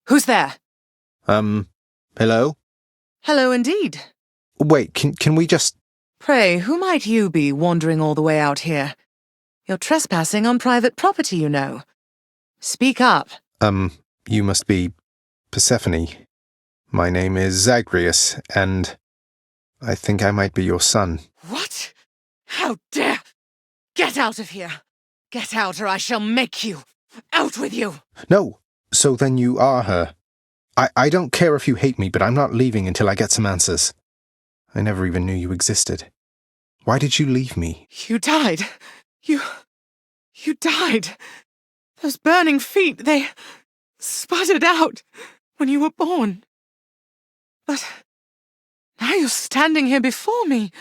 Who's there? Hello? Hello indeed. Wait, can we just... Pray, who might you be wandering all the way out here? You're trespassing on private property, you know. Speak up. You must be Persephone. My name is Zagreus, and I think I might be your son. What? How dare! Get out of here! Get out or I shall make you! Out with you! No, so then you are her. I don't care if you hate me, but I'm not leaving until I get some answers. I never even knew you existed. Why did you leave me? You died. You died. Those burning feet, they sputtered out when you were born. But now you're standing here before me.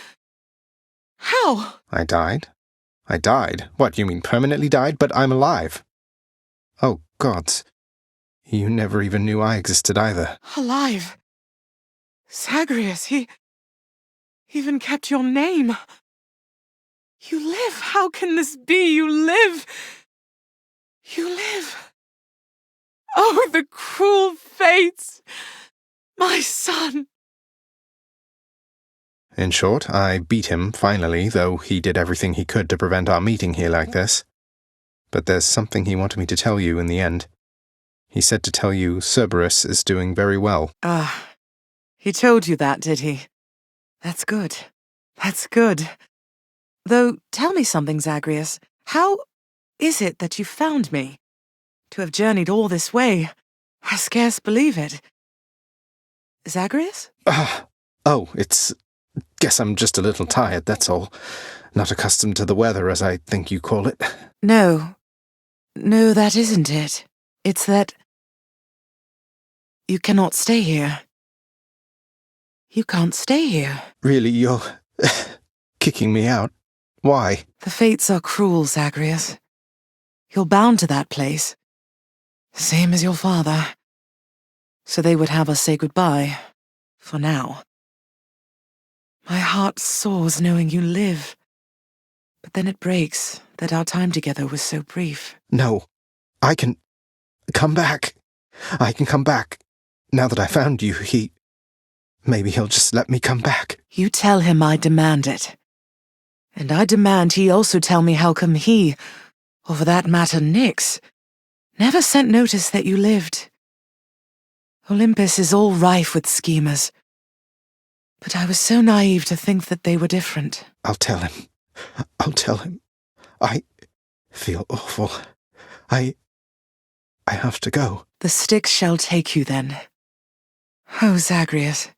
How? I died? I died? What, you mean permanently died? But I'm alive. Oh, gods. You never even knew I existed either. Alive. Zagreus, he even kept your name. You live. How can this be? You live. You live. Oh, the cruel fates. My son. In short, I beat him, finally, though he did everything he could to prevent our meeting here like this. But there's something he wanted me to tell you in the end. He said to tell you Cerberus is doing very well. He told you that, did he? That's good. That's good. Though, tell me something, Zagreus. How is it that you found me? To have journeyed all this way, I scarce believe it. Zagreus? Guess I'm just a little tired, that's all. Not accustomed to the weather, as I think you call it. No, that isn't it. It's that you cannot stay here. You can't stay here. Really, you're kicking me out? Why? The fates are cruel, Zagreus. You're bound to that place. Same as your father. So they would have us say goodbye. For now. My heart soars knowing you live. But then it breaks that our time together was so brief. No. I can come back. I can come back. Now that I found you, maybe he'll just let me come back. You tell him I demand it. And I demand he also tell me how come he, or for that matter Nyx, never sent notice that you lived. Olympus is all rife with schemers. But I was so naive to think that they were different. I'll tell him. I feel awful. I have to go. The Styx shall take you then. Oh, Zagreus.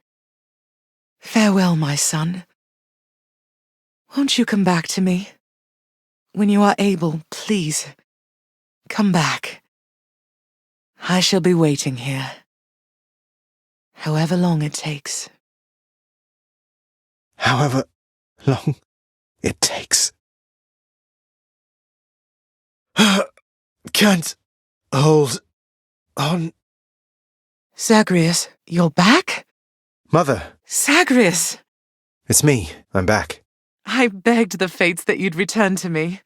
Farewell, my son. Won't you come back to me? When you are able, please, come back. I shall be waiting here. However long it takes. However long it takes. Can't hold on. Zagreus, you're back? Mother! Zagreus! It's me. I'm back. I begged the fates that you'd return to me.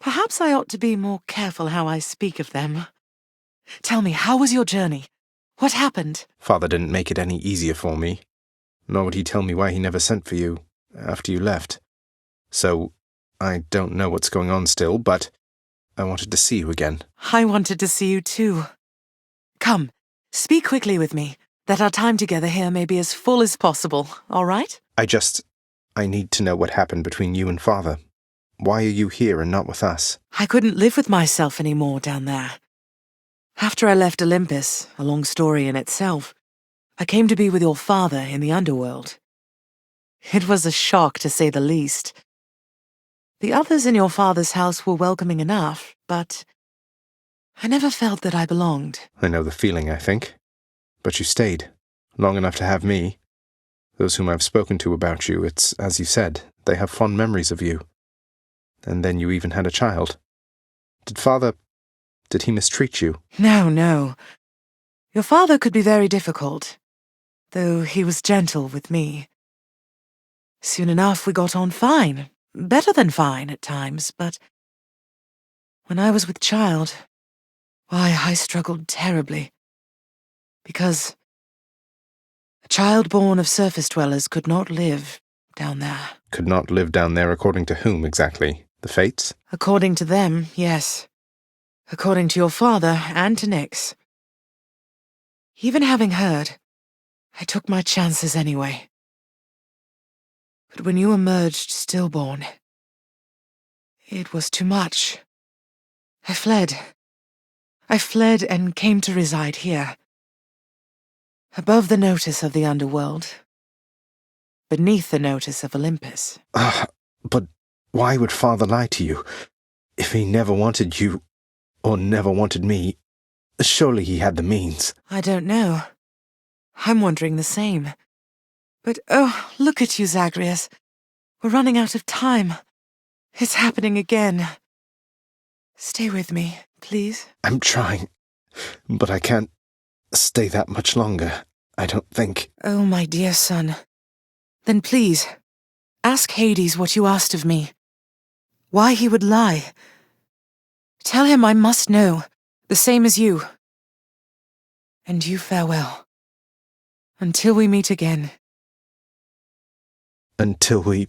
Perhaps I ought to be more careful how I speak of them. Tell me, how was your journey? What happened? Father didn't make it any easier for me. Nor would he tell me why he never sent for you after you left. So, I don't know what's going on still, but I wanted to see you again. I wanted to see you too. Come, speak quickly with me, that our time together here may be as full as possible, all right? I need to know what happened between you and Father. Why are you here and not with us? I couldn't live with myself anymore down there. After I left Olympus, a long story in itself, I came to be with your father in the underworld. It was a shock, to say the least. The others in your father's house were welcoming enough, but I never felt that I belonged. I know the feeling, I think. But you stayed, long enough to have me. Those whom I've spoken to about you, it's as you said, they have fond memories of you. And then you even had a child. Did he mistreat you? No. Your father could be very difficult, though he was gentle with me. Soon enough we got on fine, better than fine at times, but when I was with child, why, I struggled terribly. Because a child born of surface dwellers could not live down there. Could not live down there according to whom exactly? The fates? According to them, yes. According to your father and to Nyx. Even having heard, I took my chances anyway. But when you emerged stillborn, it was too much. I fled. I fled and came to reside here. Above the notice of the underworld. Beneath the notice of Olympus. But why would Father lie to you? If he never wanted you, or never wanted me, surely he had the means. I don't know. I'm wondering the same. But oh, look at you, Zagreus. We're running out of time. It's happening again. Stay with me, please. I'm trying, but I can't stay that much longer, I don't think. Oh, my dear son. Then please, ask Hades what you asked of me. Why he would lie. Tell him I must know, the same as you. And you farewell. Until we meet again. Until we...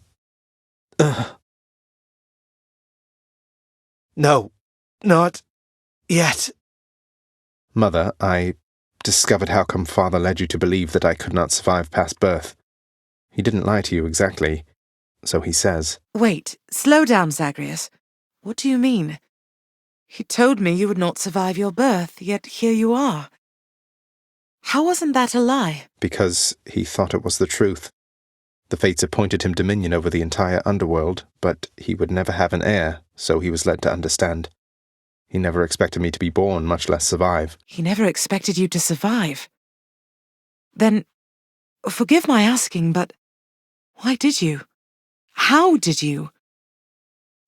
No, not yet. Mother, I discovered how come Father led you to believe that I could not survive past birth. He didn't lie to you exactly, so he says. Wait, slow down, Zagreus. What do you mean? He told me you would not survive your birth, yet here you are. How wasn't that a lie? Because he thought it was the truth. The fates appointed him dominion over the entire underworld, but he would never have an heir, so he was led to understand. He never expected me to be born, much less survive. He never expected you to survive. Then, forgive my asking, but why did you? How did you?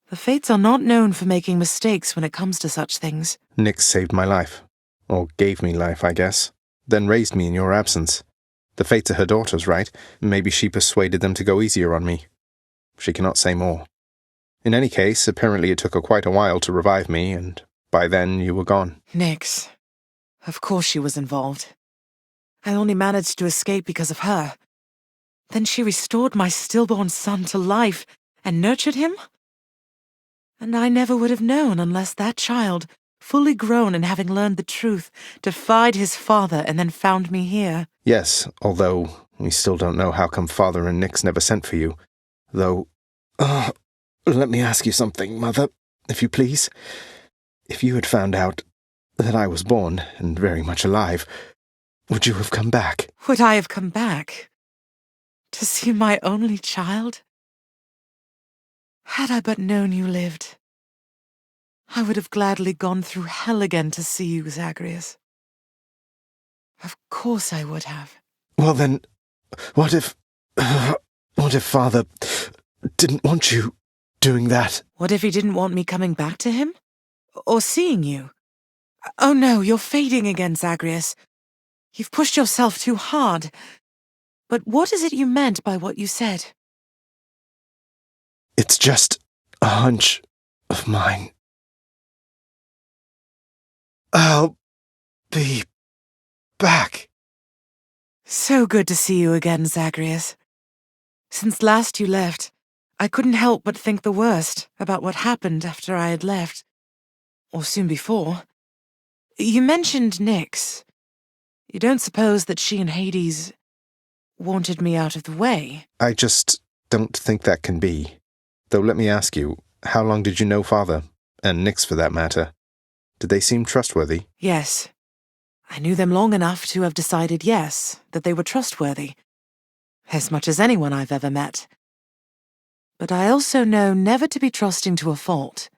The fates are not known for making mistakes when it comes to such things. Nyx saved my life. Or gave me life, I guess. Then raised me in your absence. The fates are her daughters, right? Maybe she persuaded them to go easier on me. She cannot say more. In any case, apparently it took her quite a while to revive me, and by then you were gone. Nyx. Of course she was involved. I only managed to escape because of her. Then she restored my stillborn son to life and nurtured him? And I never would have known unless that child, fully grown and having learned the truth, defied his father and then found me here. Yes, although we still don't know how come Father and Nyx never sent for you. Though, let me ask you something, Mother, if you please. If you had found out that I was born and very much alive, would you have come back? Would I have come back? To see my only child? Had I but known you lived, I would have gladly gone through hell again to see you, Zagreus. Of course I would have. Well then, what if Father didn't want you doing that? What if he didn't want me coming back to him? Or seeing you? Oh no, you're fading again, Zagreus. You've pushed yourself too hard. But what is it you meant by what you said? It's just a hunch of mine. I'll be back. So good to see you again, Zagreus. Since last you left, I couldn't help but think the worst about what happened after I had left. Or soon before. You mentioned Nyx. You don't suppose that she and Hades wanted me out of the way? I just don't think that can be. Though let me ask you, how long did you know Father? And Nyx for that matter. Did they seem trustworthy? Yes. I knew them long enough to have decided yes, that they were trustworthy. As much as anyone I've ever met. But I also know never to be trusting to a fault.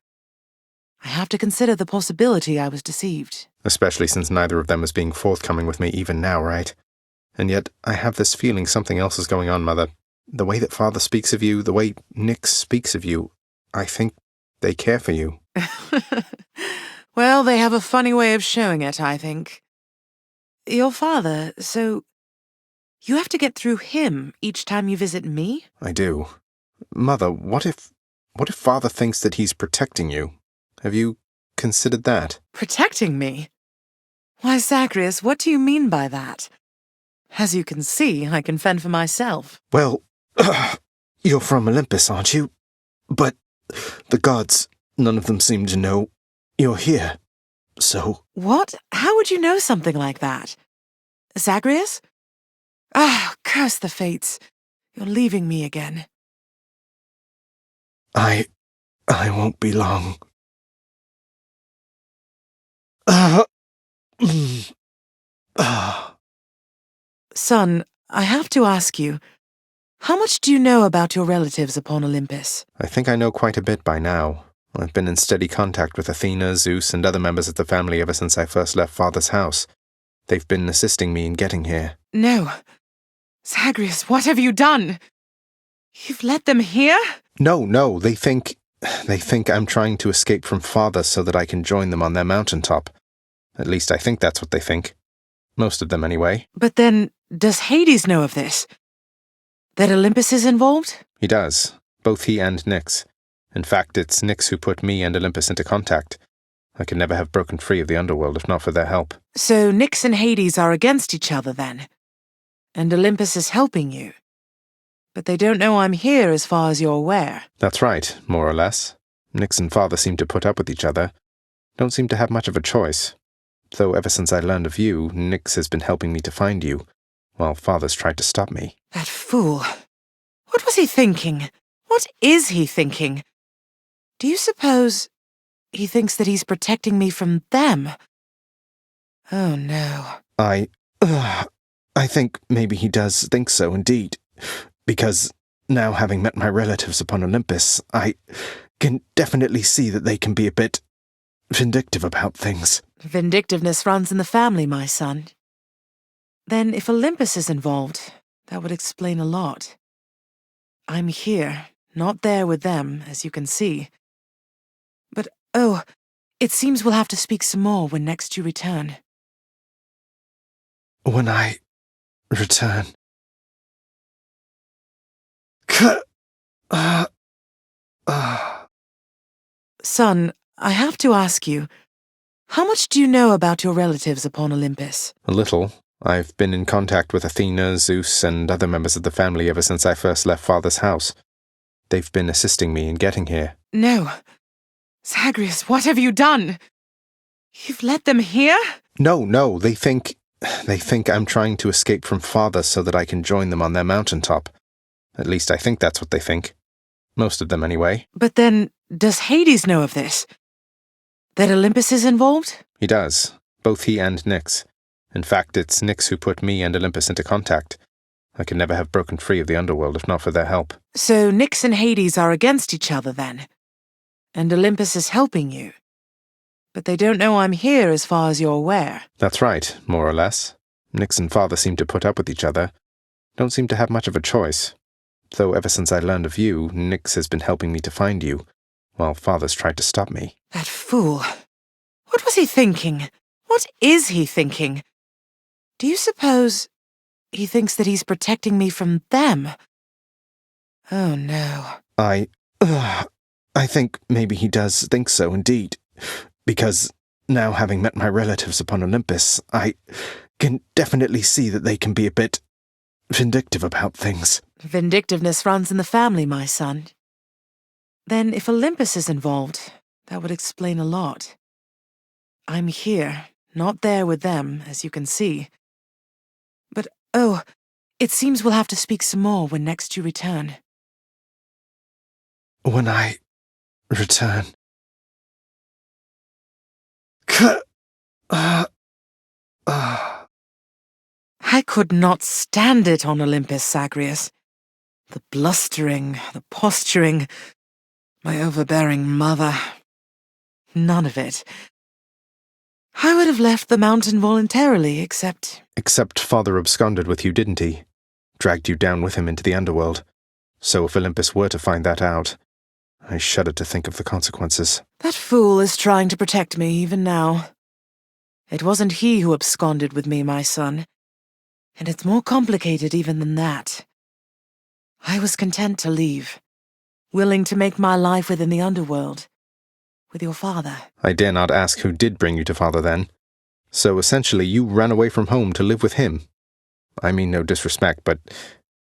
I have to consider the possibility I was deceived. Especially since neither of them is being forthcoming with me even now, right? And yet, I have this feeling something else is going on, Mother. The way that Father speaks of you, the way Nyx speaks of you, I think they care for you. Well, they have a funny way of showing it, I think. Your father, so you have to get through him each time you visit me? I do. Mother, what if Father thinks that he's protecting you? Have you considered that? Protecting me? Why, Zagreus, what do you mean by that? As you can see, I can fend for myself. Well, you're from Olympus, aren't you? But the gods, none of them seem to know you're here, so... What? How would you know something like that? Zagreus? Ah, curse the fates. You're leaving me again. I won't be long. Son, I have to ask you, how much do you know about your relatives upon Olympus? I think I know quite a bit by now. I've been in steady contact with Athena, Zeus, and other members of the family ever since I first left Father's house. They've been assisting me in getting here. No. Zagreus, what have you done? You've let them here? No, they think I'm trying to escape from Father so that I can join them on their mountaintop. At least I think that's what they think. Most of them, anyway. But then, does Hades know of this? That Olympus is involved? He does. Both he and Nyx. In fact, it's Nyx who put me and Olympus into contact. I could never have broken free of the underworld if not for their help. So Nyx and Hades are against each other then? And Olympus is helping you? But they don't know I'm here as far as you're aware. That's right, more or less. Nyx and Father seem to put up with each other. Don't seem to have much of a choice. Though ever since I learned of you, Nyx has been helping me to find you, while Father's tried to stop me. That fool. What was he thinking? What is he thinking? Do you suppose he thinks that he's protecting me from them? Oh, no. I think maybe he does think so indeed. Because now having met my relatives upon Olympus, I can definitely see that they can be a bit vindictive about things. Vindictiveness runs in the family, my son. Then if Olympus is involved, that would explain a lot. I'm here, not there with them, as you can see. But, oh, it seems we'll have to speak some more when next you return. When I return... Son, I have to ask you, how much do you know about your relatives upon Olympus? A little. I've been in contact with Athena, Zeus, and other members of the family ever since I first left Father's house. They've been assisting me in getting here. No. Zagreus, what have you done? You've let them here? No, they think I'm trying to escape from Father so that I can join them on their mountaintop. At least I think that's what they think. Most of them, anyway. But then, does Hades know of this? That Olympus is involved? He does. Both he and Nyx. In fact, it's Nyx who put me and Olympus into contact. I could never have broken free of the underworld if not for their help. So Nyx and Hades are against each other then? And Olympus is helping you? But they don't know I'm here as far as you're aware. That's right, more or less. Nyx and Father seem to put up with each other. Don't seem to have much of a choice. Though ever since I learned of you, Nyx has been helping me to find you, while Father's tried to stop me. That fool. What was he thinking? What is he thinking? Do you suppose he thinks that he's protecting me from them? Oh, no. I think maybe he does think so indeed. Because now having met my relatives upon Olympus, I can definitely see that they can be a bit vindictive about things. Vindictiveness runs in the family, my son. Then if Olympus is involved, that would explain a lot. I'm here, not there with them, as you can see. But, oh, it seems we'll have to speak some more when next you return. When I return... I could not stand it on Olympus, Zagreus. The blustering, the posturing, my overbearing mother. None of it. I would have left the mountain voluntarily, except... Except Father absconded with you, didn't he? Dragged you down with him into the underworld. So if Olympus were to find that out, I shudder to think of the consequences. That fool is trying to protect me even now. It wasn't he who absconded with me, my son. And it's more complicated even than that. I was content to leave, willing to make my life within the underworld, with your father. I dare not ask who did bring you to Father then. So essentially you ran away from home to live with him. I mean no disrespect, but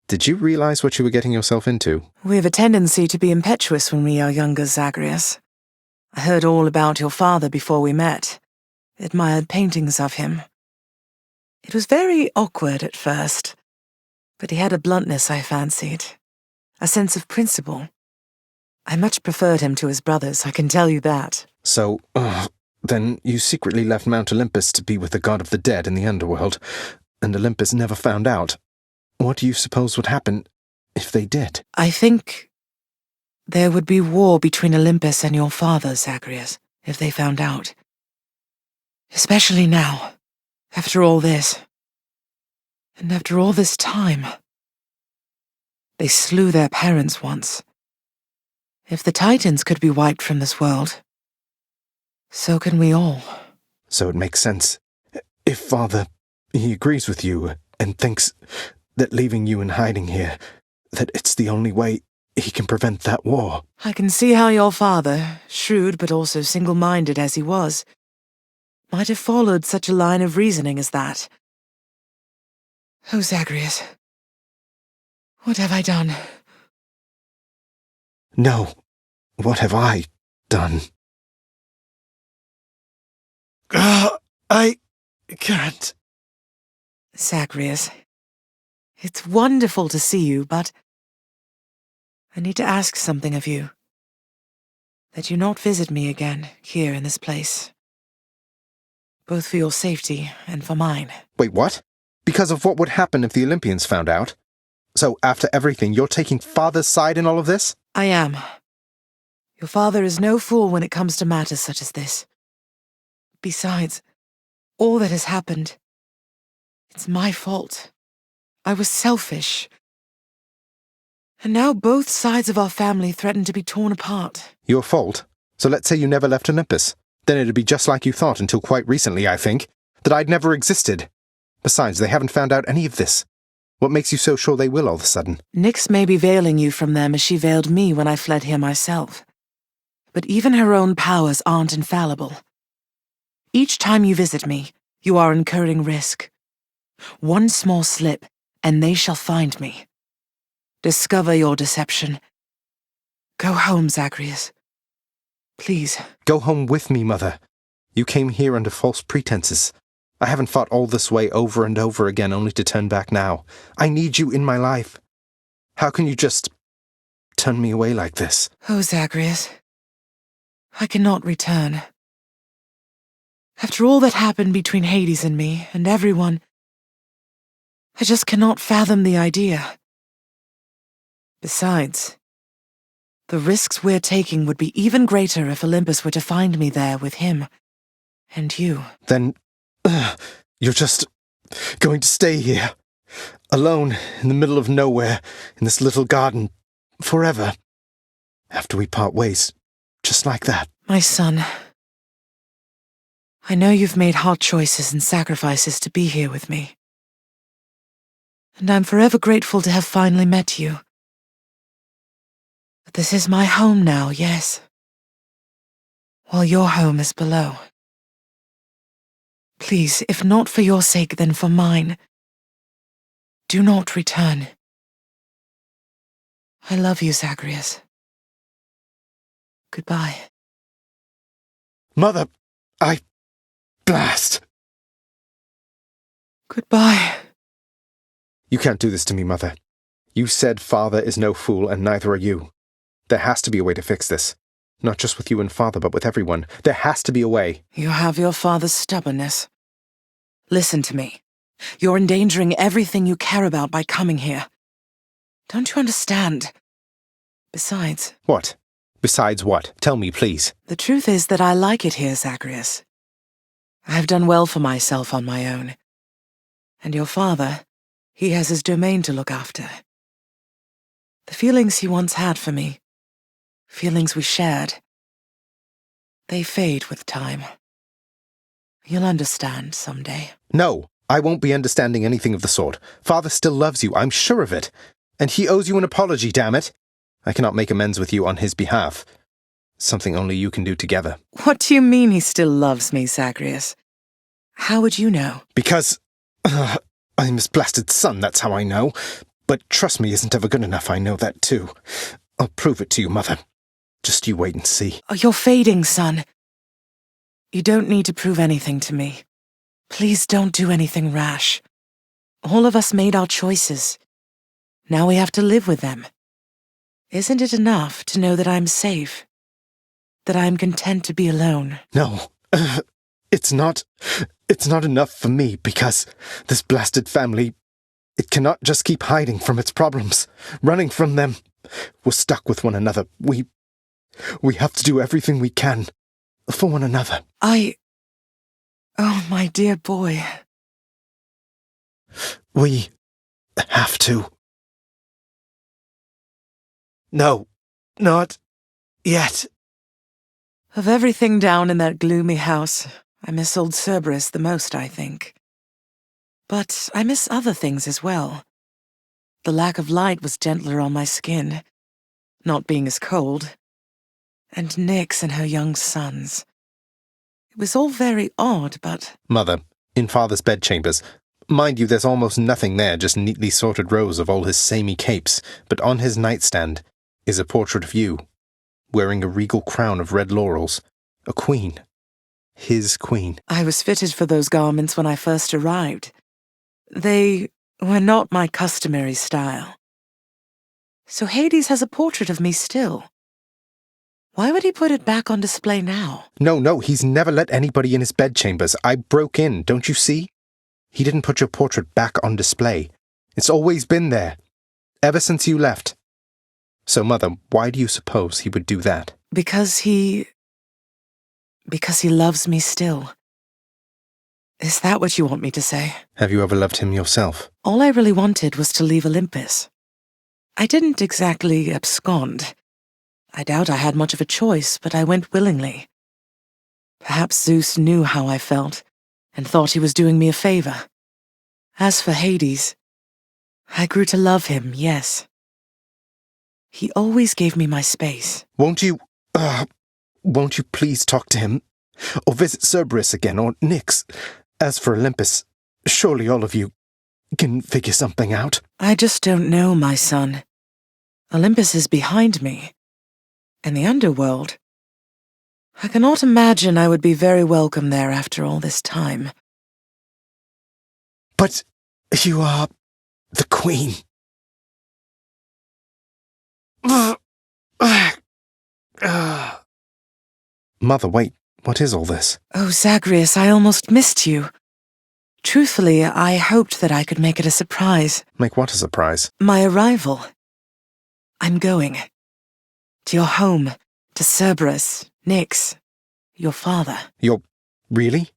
did you realize what you were getting yourself into? We have a tendency to be impetuous when we are younger, Zagreus. I heard all about your father before we met. Admired paintings of him. It was very awkward at first, but he had a bluntness I fancied. A sense of principle. I much preferred him to his brothers, I can tell you that. So, then you secretly left Mount Olympus to be with the god of the dead in the underworld, and Olympus never found out. What do you suppose would happen if they did? I think there would be war between Olympus and your father, Zagreus, if they found out. Especially now, after all this. And after all this time. They slew their parents once. If the Titans could be wiped from this world, so can we all. So it makes sense. If Father, he agrees with you and thinks that leaving you in hiding here, that it's the only way he can prevent that war. I can see how your father, shrewd but also single-minded as he was, might have followed such a line of reasoning as that. Oh, Zagreus, what have I done? No, what have I done? I can't. Zagreus, it's wonderful to see you, but I need to ask something of you. That you not visit me again, here in this place. Both for your safety and for mine. Wait, what? Because of what would happen if the Olympians found out? So, after everything, you're taking Father's side in all of this? I am. Your father is no fool when it comes to matters such as this. Besides, all that has happened, it's my fault. I was selfish. And now both sides of our family threaten to be torn apart. Your fault? So let's say you never left Olympus. Then it'd be just like you thought until quite recently, I think. That I'd never existed. Besides, they haven't found out any of this. What makes you so sure they will all of a sudden? Nyx may be veiling you from them as she veiled me when I fled here myself. But even her own powers aren't infallible. Each time you visit me, you are incurring risk. One small slip, and they shall find me. Discover your deception. Go home, Zagreus. Please. Go home with me, Mother. You came here under false pretenses. I haven't fought all this way over and over again only to turn back now. I need you in my life. How can you just turn me away like this? Oh, Zagreus. I cannot return. After all that happened between Hades and me, and everyone, I just cannot fathom the idea. Besides, the risks we're taking would be even greater if Olympus were to find me there with him and you. Then, you're just going to stay here, alone in the middle of nowhere, in this little garden, forever, after we part ways, just like that. My son, I know you've made hard choices and sacrifices to be here with me. And I'm forever grateful to have finally met you. But this is my home now, yes. While your home is below. Please, if not for your sake, then for mine, do not return. I love you, Zagreus. Goodbye. Mother, blast! Goodbye. You can't do this to me, Mother. You said Father is no fool, and neither are you. There has to be a way to fix this. Not just with you and Father, but with everyone. There has to be a way. You have your father's stubbornness. Listen to me. You're endangering everything you care about by coming here. Don't you understand? Besides... What? Besides what? Tell me, please. The truth is that I like it here, Zagreus. I've done well for myself on my own. And your father, he has his domain to look after. The feelings he once had for me, feelings we shared, they fade with time. You'll understand someday. No, I won't be understanding anything of the sort. Father still loves you, I'm sure of it. And he owes you an apology, damn it. I cannot make amends with you on his behalf. Something only you can do together. What do you mean he still loves me, Zagreus? How would you know? Because I'm his blasted son, that's how I know. But trust me isn't ever good enough, I know that too. I'll prove it to you, Mother. Just you wait and see. Oh, you're fading, son. You don't need to prove anything to me. Please don't do anything rash. All of us made our choices. Now we have to live with them. Isn't it enough to know that I'm safe? That I'm content to be alone? No, it's not enough for me because this blasted family, it cannot just keep hiding from its problems, running from them. We're stuck with one another. We have to do everything we can for one another. Oh, my dear boy. We have to. No, not yet. Of everything down in that gloomy house, I miss old Cerberus the most, I think. But I miss other things as well. The lack of light was gentler on my skin, not being as cold. And Nyx and her young sons. It was all very odd, but... Mother, in Father's bedchambers, mind you, there's almost nothing there, just neatly sorted rows of all his samey capes, but on his nightstand is a portrait of you, wearing a regal crown of red laurels, a queen. His queen. I was fitted for those garments when I first arrived. They were not my customary style. So Hades has a portrait of me still. Why would he put it back on display now? No, he's never let anybody in his bedchambers. I broke in, don't you see? He didn't put your portrait back on display. It's always been there, ever since you left. So, Mother, why do you suppose he would do that? Because he loves me still. Is that what you want me to say? Have you ever loved him yourself? All I really wanted was to leave Olympus. I didn't exactly abscond. I doubt I had much of a choice, but I went willingly. Perhaps Zeus knew how I felt, and thought he was doing me a favor. As for Hades, I grew to love him, yes. He always gave me my space. Won't you please talk to him? Or visit Cerberus again, or Nyx? As for Olympus, surely all of you can figure something out. I just don't know, my son. Olympus is behind me. And the underworld. I cannot imagine I would be very welcome there after all this time. But you are the queen. Mother, wait, what is all this? Oh, Zagreus, I almost missed you. Truthfully, I hoped that I could make it a surprise. Make what a surprise? My arrival. I'm going. To your home, to Cerberus, Nyx, your father. You're... really?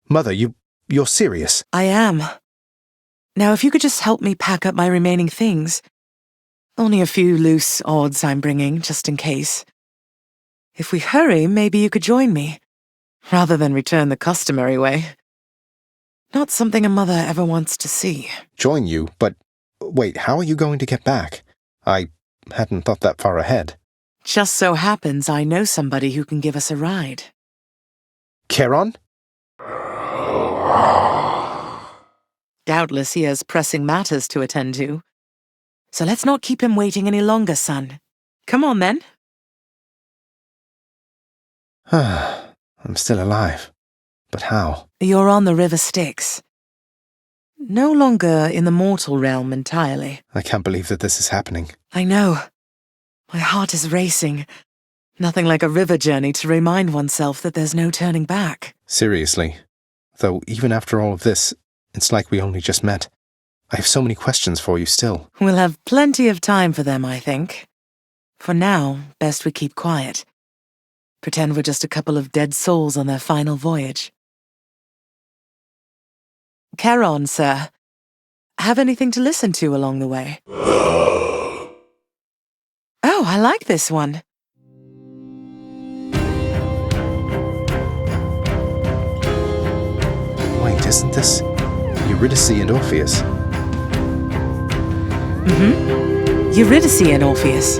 Mother, you're serious? I am. Now, if you could just help me pack up my remaining things. Only a few loose odds I'm bringing, just in case. If we hurry, maybe you could join me, rather than return the customary way. Not something a mother ever wants to see. Join you? But wait, how are you going to get back? I hadn't thought that far ahead. Just so happens I know somebody who can give us a ride. Charon? Doubtless he has pressing matters to attend to. So let's not keep him waiting any longer, son. Come on, then. I'm still alive. But how? You're on the River Styx. No longer in the mortal realm entirely. I can't believe that this is happening. I know. My heart is racing. Nothing like a river journey to remind oneself that there's no turning back. Seriously. Though even after all of this, it's like we only just met. I have so many questions for you still. We'll have plenty of time for them, I think. For now, best we keep quiet. Pretend we're just a couple of dead souls on their final voyage. Charon, sir. Have anything to listen to along the way? Oh, I like this one. Wait, isn't this Eurydice and Orpheus? Eurydice and Orpheus.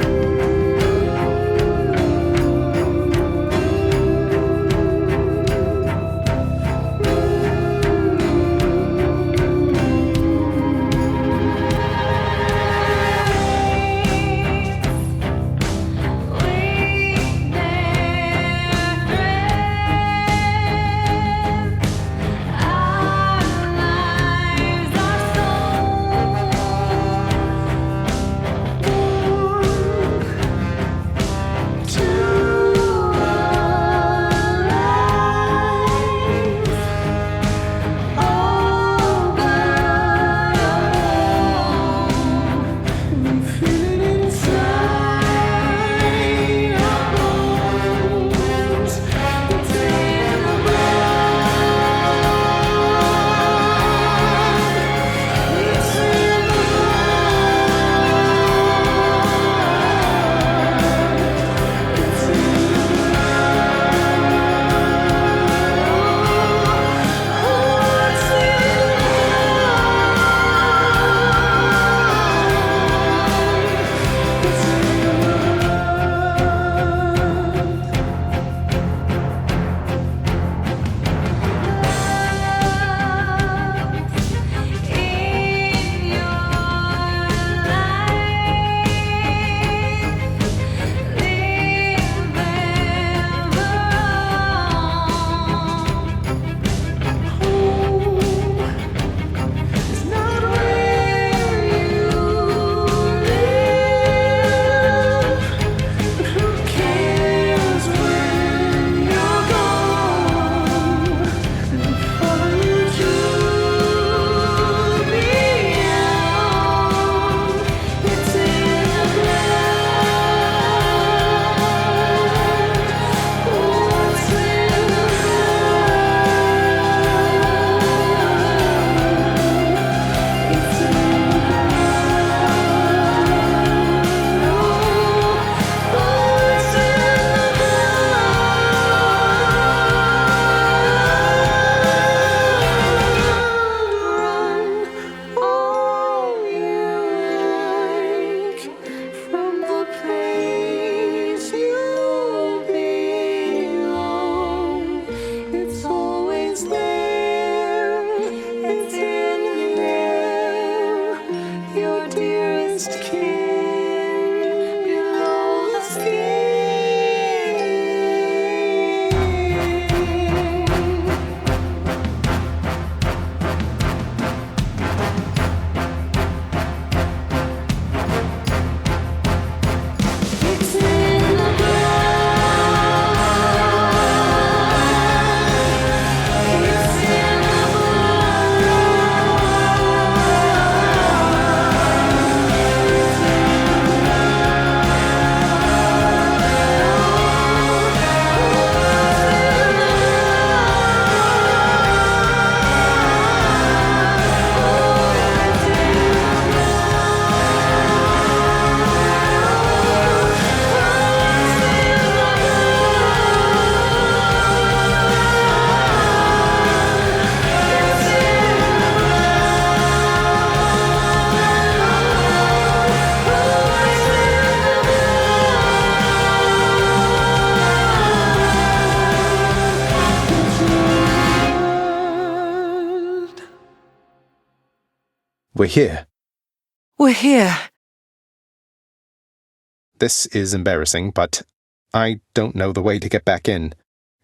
lost king below the skin. It's in the blood. It's in the We're here. We're here. This is embarrassing, but I don't know the way to get back in.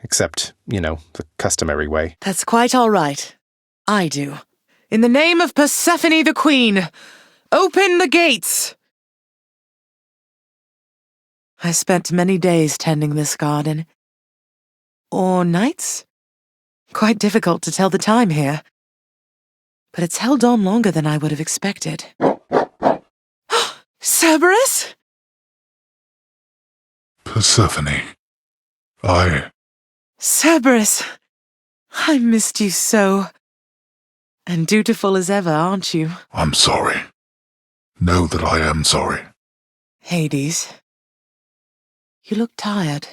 Except, the customary way. That's quite all right. I do. In the name of Persephone the Queen, open the gates! I spent many days tending this garden. Or nights? Quite difficult to tell the time here. But it's held on longer than I would have expected. Cerberus? Persephone. Cerberus, I missed you so. And dutiful as ever, aren't you? I'm sorry. Know that I am sorry. Hades, you look tired.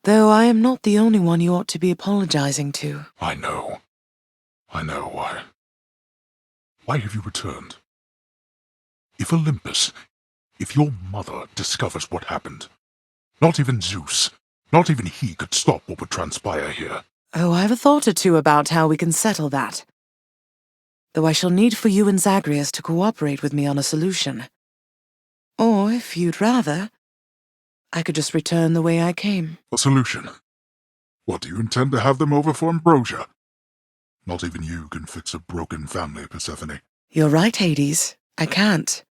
Though I am not the only one you ought to be apologizing to. I know. Why have you returned? If Olympus, if your mother discovers what happened, not even Zeus, not even he could stop what would transpire here. Oh, I have a thought or two about how we can settle that. Though I shall need for you and Zagreus to cooperate with me on a solution. Or, if you'd rather, I could just return the way I came. A solution? What, do you intend to have them over for ambrosia? Not even you can fix a broken family, Persephone. You're right, Hades. I can't.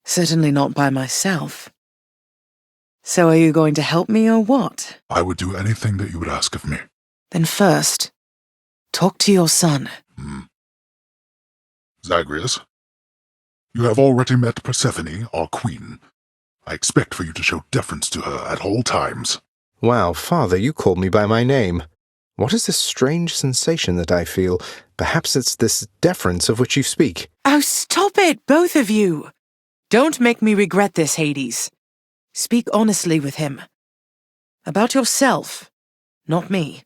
Certainly not by myself. So are you going to help me or what? I would do anything that you would ask of me. Then first, talk to your son. Zagreus, you have already met Persephone, our queen. I expect for you to show deference to her at all times. Wow, Father, you called me by my name. What is this strange sensation that I feel? Perhaps it's this deference of which you speak. Oh, stop it, both of you! Don't make me regret this, Hades. Speak honestly with him. About yourself, not me.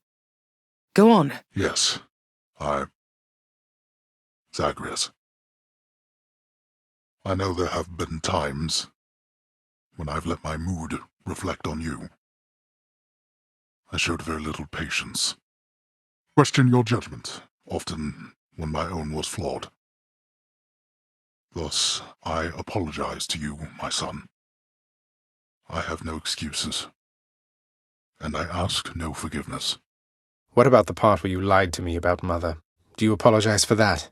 Go on. Yes, Zagreus. I know there have been times when I've let my mood reflect on you. I showed very little patience. Questioned your judgment, often when my own was flawed. Thus, I apologize to you, my son. I have no excuses, and I ask no forgiveness. What about the part where you lied to me about Mother? Do you apologize for that?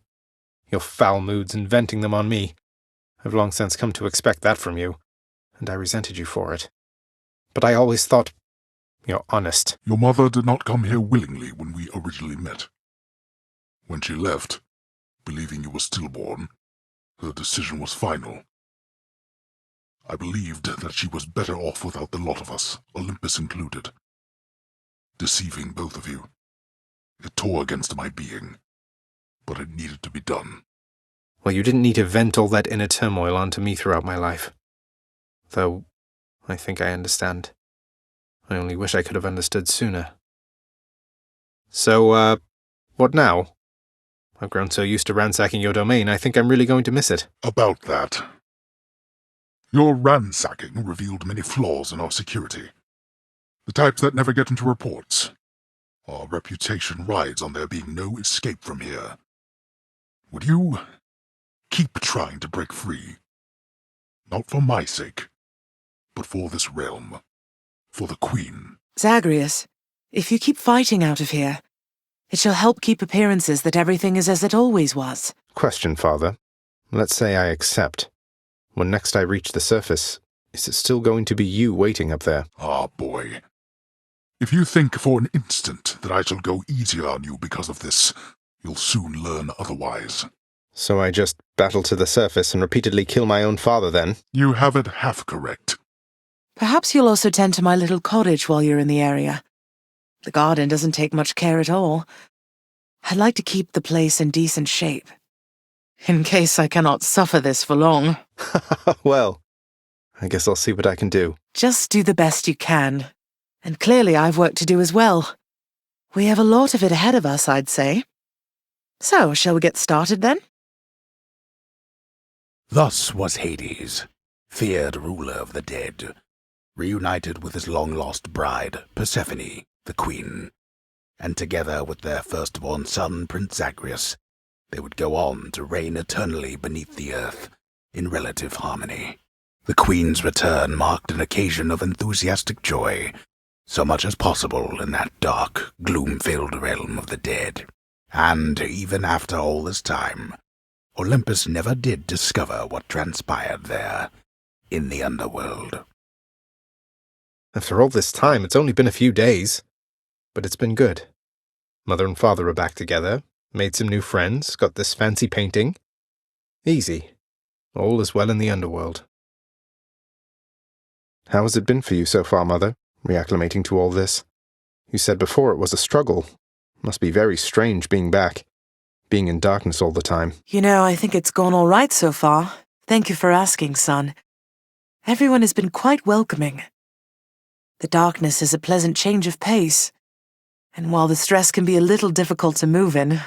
Your foul moods and venting them on me. I've long since come to expect that from you, and I resented you for it. But I always thought you're honest. Your mother did not come here willingly when we originally met. When she left, believing you were stillborn, her decision was final. I believed that she was better off without the lot of us, Olympus included. Deceiving both of you. It tore against my being, but it needed to be done. Well, you didn't need to vent all that inner turmoil onto me throughout my life. Though, I think I understand. I only wish I could have understood sooner. So, what now? I've grown so used to ransacking your domain, I think I'm really going to miss it. About that. Your ransacking revealed many flaws in our security. The types that never get into reports. Our reputation rides on there being no escape from here. Would you keep trying to break free. Not for my sake, but for this realm. For the Queen. Zagreus, if you keep fighting out of here, it shall help keep appearances that everything is as it always was. Question, Father. Let's say I accept. When next I reach the surface, is it still going to be you waiting up there? Ah, boy. If you think for an instant that I shall go easier on you because of this, you'll soon learn otherwise. So I just battle to the surface and repeatedly kill my own father then? You have it half correct. Perhaps you'll also tend to my little cottage while you're in the area. The garden doesn't take much care at all. I'd like to keep the place in decent shape, in case I cannot suffer this for long. Well, I guess I'll see what I can do. Just do the best you can. And clearly I've work to do as well. We have a lot of it ahead of us, I'd say. So, shall we get started then? Thus was Hades, feared ruler of the dead, reunited with his long-lost bride, Persephone, the queen. And together with their firstborn son, Prince Zagreus, they would go on to reign eternally beneath the earth, in relative harmony. The queen's return marked an occasion of enthusiastic joy, so much as possible in that dark, gloom-filled realm of the dead. And even after all this time, Olympus never did discover what transpired there, in the underworld. After all this time, it's only been a few days. But it's been good. Mother and Father are back together, made some new friends, got this fancy painting. Easy. All is well in the underworld. How has it been for you so far, Mother, reacclimating to all this? You said before it was a struggle. Must be very strange being back, being in darkness all the time. You know, I think it's gone all right so far. Thank you for asking, son. Everyone has been quite welcoming. The darkness is a pleasant change of pace, and while the stress can be a little difficult to move in,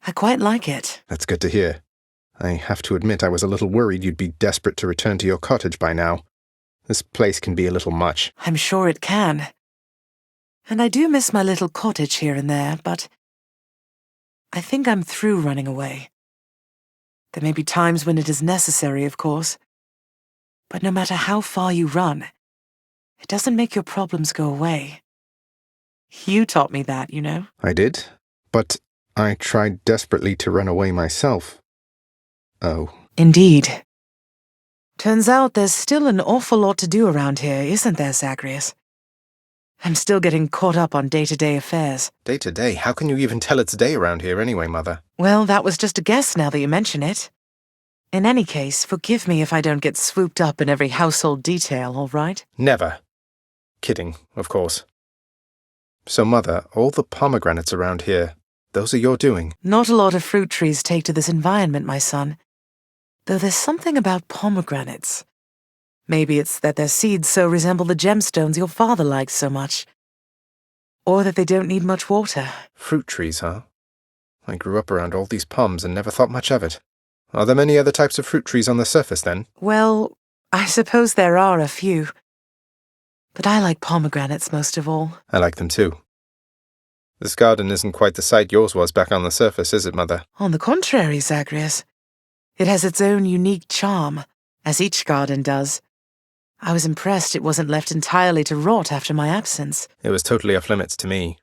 I quite like it. That's good to hear. I have to admit I was a little worried you'd be desperate to return to your cottage by now. This place can be a little much. I'm sure it can. And I do miss my little cottage here and there, but I think I'm through running away. There may be times when it is necessary, of course, but no matter how far you run, it doesn't make your problems go away. You taught me that, you know. I did, but I tried desperately to run away myself. Oh. Indeed. Turns out there's still an awful lot to do around here, isn't there, Zagreus? I'm still getting caught up on day-to-day affairs. Day-to-day? How can you even tell it's day around here anyway, Mother? Well, that was just a guess now that you mention it. In any case, forgive me if I don't get swooped up in every household detail, all right? Never. Kidding, of course. So, Mother, all the pomegranates around here, those are your doing? Not a lot of fruit trees take to this environment, my son. Though there's something about pomegranates. Maybe it's that their seeds so resemble the gemstones your father likes so much. Or that they don't need much water. Fruit trees, huh? I grew up around all these poms and never thought much of it. Are there many other types of fruit trees on the surface, then? Well, I suppose there are a few. But I like pomegranates most of all. I like them too. This garden isn't quite the sight yours was back on the surface, is it, Mother? On the contrary, Zagreus. It has its own unique charm, as each garden does. I was impressed it wasn't left entirely to rot after my absence. It was totally off limits to me,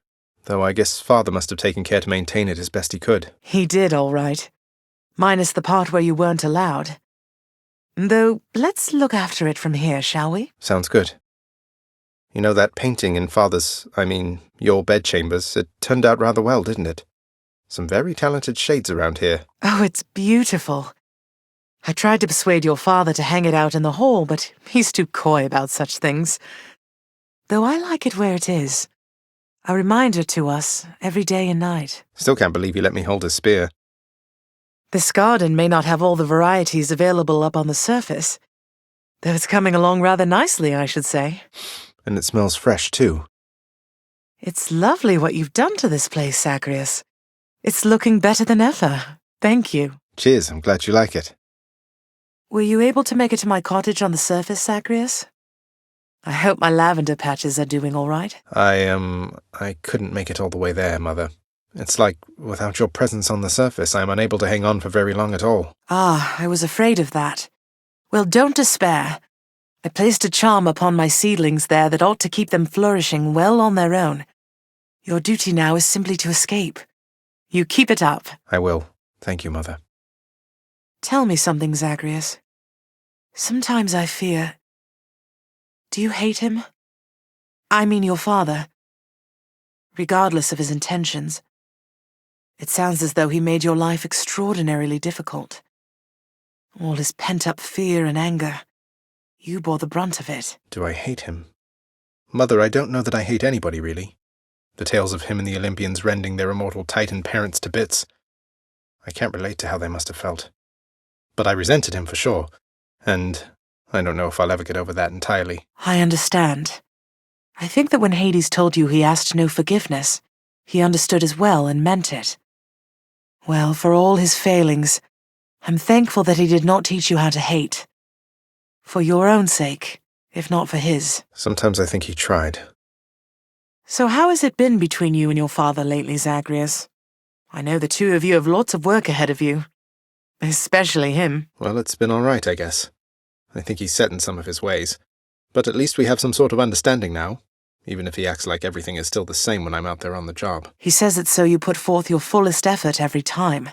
though I guess Father must have taken care to maintain it as best he could. He did, all right. Minus the part where you weren't allowed. Though, let's look after it from here, shall we? Sounds good. You know, that painting in your bedchambers, it turned out rather well, didn't it? Some very talented shades around here. Oh, it's beautiful. I tried to persuade your father to hang it out in the hall, but he's too coy about such things. Though I like it where it is. A reminder to us every day and night. Still can't believe you let me hold his spear. This garden may not have all the varieties available up on the surface, though it's coming along rather nicely, I should say. And it smells fresh, too. It's lovely what you've done to this place, Zagreus. It's looking better than ever. Thank you. Cheers, I'm glad you like it. Were you able to make it to my cottage on the surface, Zagreus? I hope my lavender patches are doing all right. I couldn't make it all the way there, Mother. It's like, without your presence on the surface, I'm unable to hang on for very long at all. Ah, I was afraid of that. Well, don't despair. I placed a charm upon my seedlings there that ought to keep them flourishing well on their own. Your duty now is simply to escape. You keep it up. I will. Thank you, Mother. Tell me something, Zagreus. Sometimes I fear... Do you hate him? I mean your father. Regardless of his intentions. It sounds as though he made your life extraordinarily difficult. All his pent-up fear and anger. You bore the brunt of it. Do I hate him? Mother, I don't know that I hate anybody, really. The tales of him and the Olympians rending their immortal Titan parents to bits. I can't relate to how they must have felt. But I resented him for sure, and I don't know if I'll ever get over that entirely. I understand. I think that when Hades told you he asked no forgiveness, he understood as well and meant it. Well, for all his failings, I'm thankful that he did not teach you how to hate. For your own sake, if not for his. Sometimes I think he tried. So how has it been between you and your father lately, Zagreus? I know the two of you have lots of work ahead of you. Especially him. Well, it's been all right, I guess. I think he's set in some of his ways. But at least we have some sort of understanding now, even if he acts like everything is still the same when I'm out there on the job. He says it so you put forth your fullest effort every time.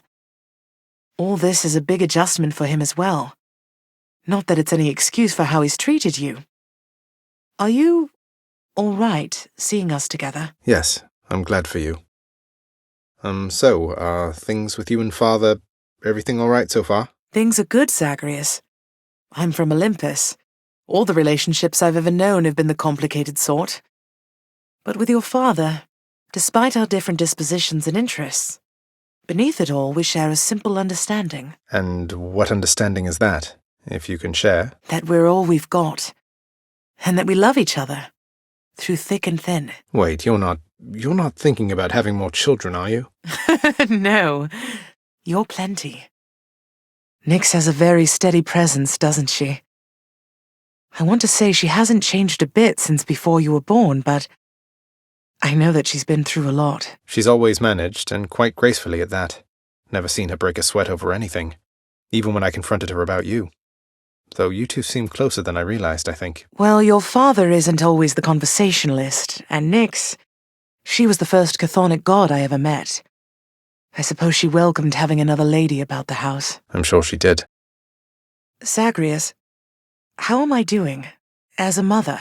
All this is a big adjustment for him as well. Not that it's any excuse for how he's treated you. Are you all right seeing us together? Yes, I'm glad for you. So, are things with you and Father, everything all right so far? Things are good, Zagreus. I'm from Olympus. All the relationships I've ever known have been the complicated sort. But with your father, despite our different dispositions and interests, beneath it all we share a simple understanding. And what understanding is that, if you can share? That we're all we've got. And that we love each other, through thick and thin. Wait, you're not thinking about having more children, are you? No, you're plenty. Nyx has a very steady presence, doesn't she? I want to say she hasn't changed a bit since before you were born, but I know that she's been through a lot. She's always managed, and quite gracefully at that. Never seen her break a sweat over anything, even when I confronted her about you. Though you two seem closer than I realized, I think. Well, your father isn't always the conversationalist, and Nyx, she was the first chthonic god I ever met. I suppose she welcomed having another lady about the house. I'm sure she did. Zagreus, how am I doing, as a mother?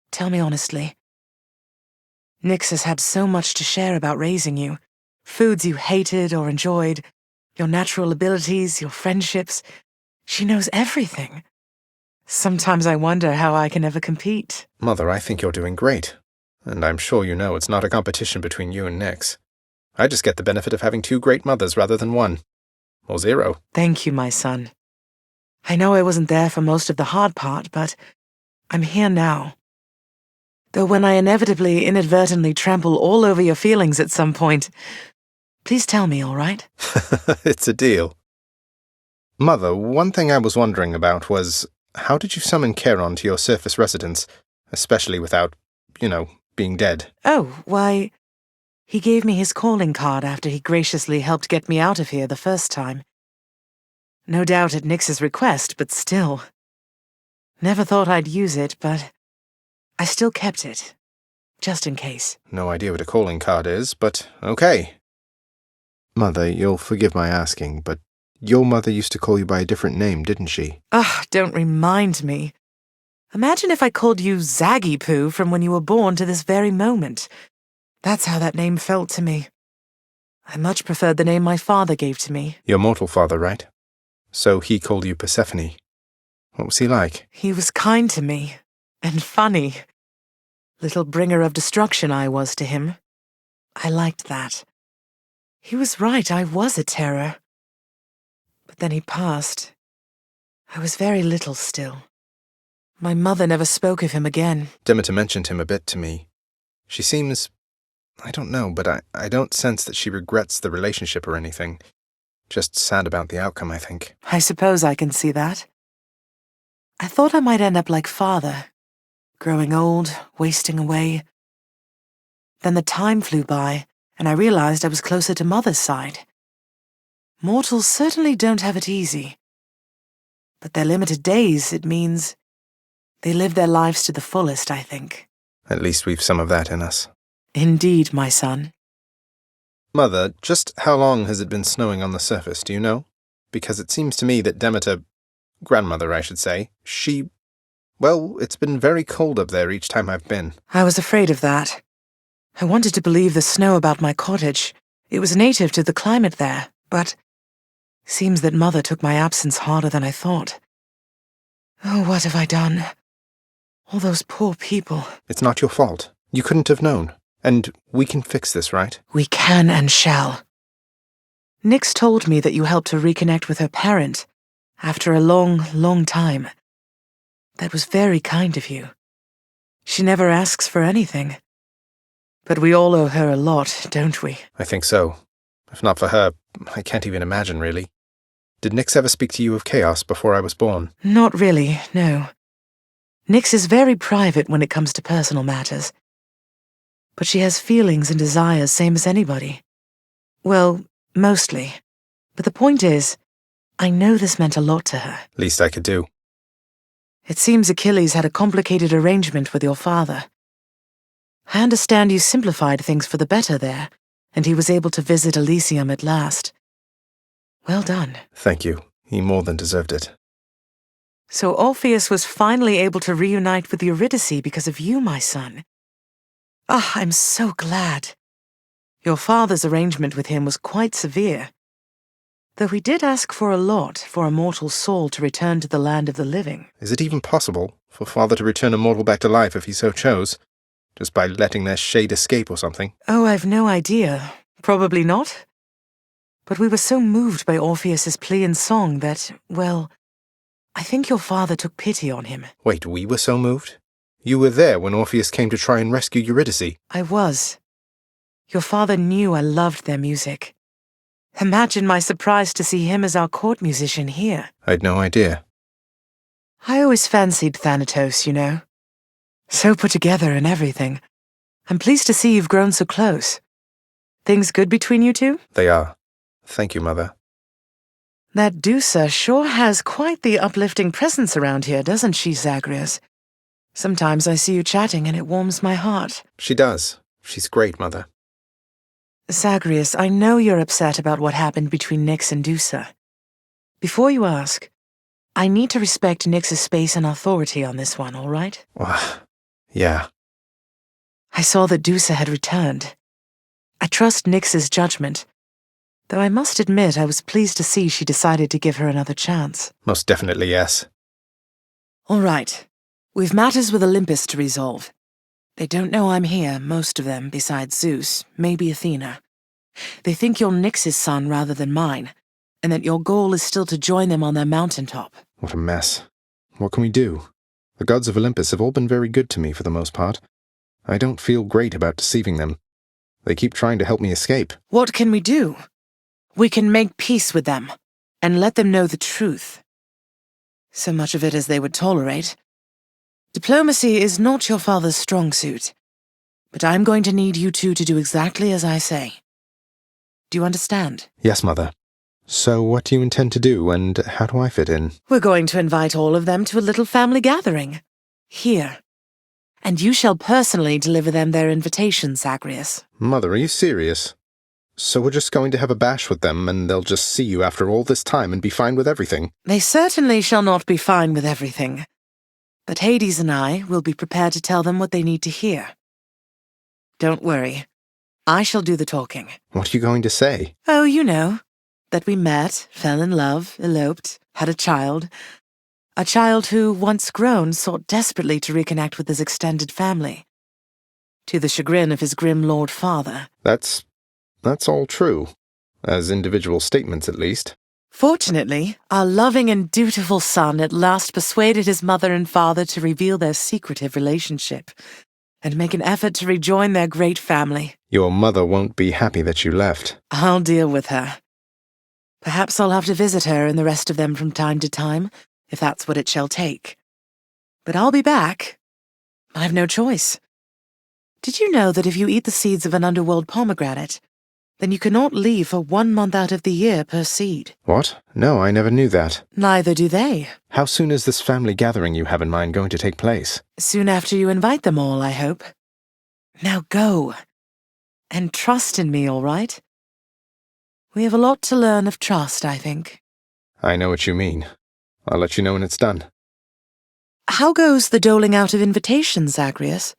Tell me honestly. Nyx has had so much to share about raising you. Foods you hated or enjoyed, your natural abilities, your friendships. She knows everything. Sometimes I wonder how I can ever compete. Mother, I think you're doing great. And I'm sure you know it's not a competition between you and Nyx. I just get the benefit of having two great mothers rather than one. Or zero. Thank you, my son. I know I wasn't there for most of the hard part, but I'm here now. Though when I inevitably, inadvertently trample all over your feelings at some point, please tell me, all right? It's a deal. Mother, one thing I was wondering about was, how did you summon Charon to your surface residence, especially without, being dead? Oh, why, he gave me his calling card after he graciously helped get me out of here the first time. No doubt at Nyx's request, but still. Never thought I'd use it, but I still kept it, just in case. No idea what a calling card is, but okay. Mother, you'll forgive my asking, but your mother used to call you by a different name, didn't she? Ugh, don't remind me. Imagine if I called you Zaggy Poo from when you were born to this very moment. That's how that name felt to me. I much preferred the name my father gave to me. Your mortal father, right? So he called you Persephone. What was he like? He was kind to me, and funny. Little bringer of destruction I was to him. I liked that. He was right, I was a terror. But then he passed. I was very little still. My mother never spoke of him again. Demeter mentioned him a bit to me. She seems... I don't know, but I don't sense that she regrets the relationship or anything. Just sad about the outcome, I think. I suppose I can see that. I thought I might end up like father, growing old, wasting away. Then the time flew by, and I realized I was closer to Mother's side. Mortals certainly don't have it easy. But their limited days, it means they live their lives to the fullest, I think. At least we've some of that in us. Indeed, my son. Mother, just how long has it been snowing on the surface, do you know? Because it seems to me that Demeter, grandmother I should say, well, it's been very cold up there each time I've been. I was afraid of that. I wanted to believe the snow about my cottage. It was native to the climate there, but seems that Mother took my absence harder than I thought. Oh, what have I done? All those poor people. It's not your fault. You couldn't have known. And we can fix this, right? We can and shall. Nyx told me that you helped her reconnect with her parent after a long, long time. That was very kind of you. She never asks for anything. But we all owe her a lot, don't we? I think so. If not for her, I can't even imagine, really. Did Nyx ever speak to you of chaos before I was born? Not really, no. Nyx is very private when it comes to personal matters. But she has feelings and desires same as anybody. Well, mostly. But the point is, I know this meant a lot to her. Least I could do. It seems Achilles had a complicated arrangement with your father. I understand you simplified things for the better there, and he was able to visit Elysium at last. Well done. Thank you. He more than deserved it. So Orpheus was finally able to reunite with Eurydice because of you, my son. Ah, I'm so glad. Your father's arrangement with him was quite severe. Though he did ask for a lot for a mortal soul to return to the land of the living. Is it even possible for father to return a mortal back to life if he so chose? Just by letting their shade escape or something? Oh, I've no idea. Probably not. But we were so moved by Orpheus's plea and song that, well, I think your father took pity on him. Wait, we were so moved? You were there when Orpheus came to try and rescue Eurydice. I was. Your father knew I loved their music. Imagine my surprise to see him as our court musician here. I'd no idea. I always fancied Thanatos, you know. So put together and everything. I'm pleased to see you've grown so close. Things good between you two? They are. Thank you, Mother. That Dusa sure has quite the uplifting presence around here, doesn't she, Zagreus? Sometimes I see you chatting and it warms my heart. She does. She's great, Mother. Zagreus, I know you're upset about what happened between Nyx and Dusa. Before you ask, I need to respect Nyx's space and authority on this one, all right? Yeah. I saw that Dusa had returned. I trust Nyx's judgment, though I must admit I was pleased to see she decided to give her another chance. Most definitely, yes. All right. We've matters with Olympus to resolve. They don't know I'm here, most of them, besides Zeus, maybe Athena. They think you're Nyx's son rather than mine, and that your goal is still to join them on their mountaintop. What a mess. What can we do? The gods of Olympus have all been very good to me for the most part. I don't feel great about deceiving them. They keep trying to help me escape. What can we do? We can make peace with them, and let them know the truth. So much of it as they would tolerate. Diplomacy is not your father's strong suit, but I'm going to need you two to do exactly as I say. Do you understand? Yes, Mother. So what do you intend to do, and how do I fit in? We're going to invite all of them to a little family gathering. Here. And you shall personally deliver them their invitation, Zagreus. Mother, are you serious? So we're just going to have a bash with them, and they'll just see you after all this time and be fine with everything? They certainly shall not be fine with everything. But Hades and I will be prepared to tell them what they need to hear. Don't worry. I shall do the talking. What are you going to say? Oh, you know. That we met, fell in love, eloped, had a child. A child who, once grown, sought desperately to reconnect with his extended family. To the chagrin of his grim lord father. That's all true. As individual statements, at least. Fortunately, our loving and dutiful son at last persuaded his mother and father to reveal their secretive relationship and make an effort to rejoin their great family. Your mother won't be happy that you left. I'll deal with her. Perhaps I'll have to visit her and the rest of them from time to time, if that's what it shall take. But I'll be back. I've no choice. Did you know that if you eat the seeds of an underworld pomegranate, then you cannot leave for 1 month out of the year per seed. What? No, I never knew that. Neither do they. How soon is this family gathering you have in mind going to take place? Soon after you invite them all, I hope. Now go. And trust in me, all right? We have a lot to learn of trust, I think. I know what you mean. I'll let you know when it's done. How goes the doling out of invitations, Zagreus?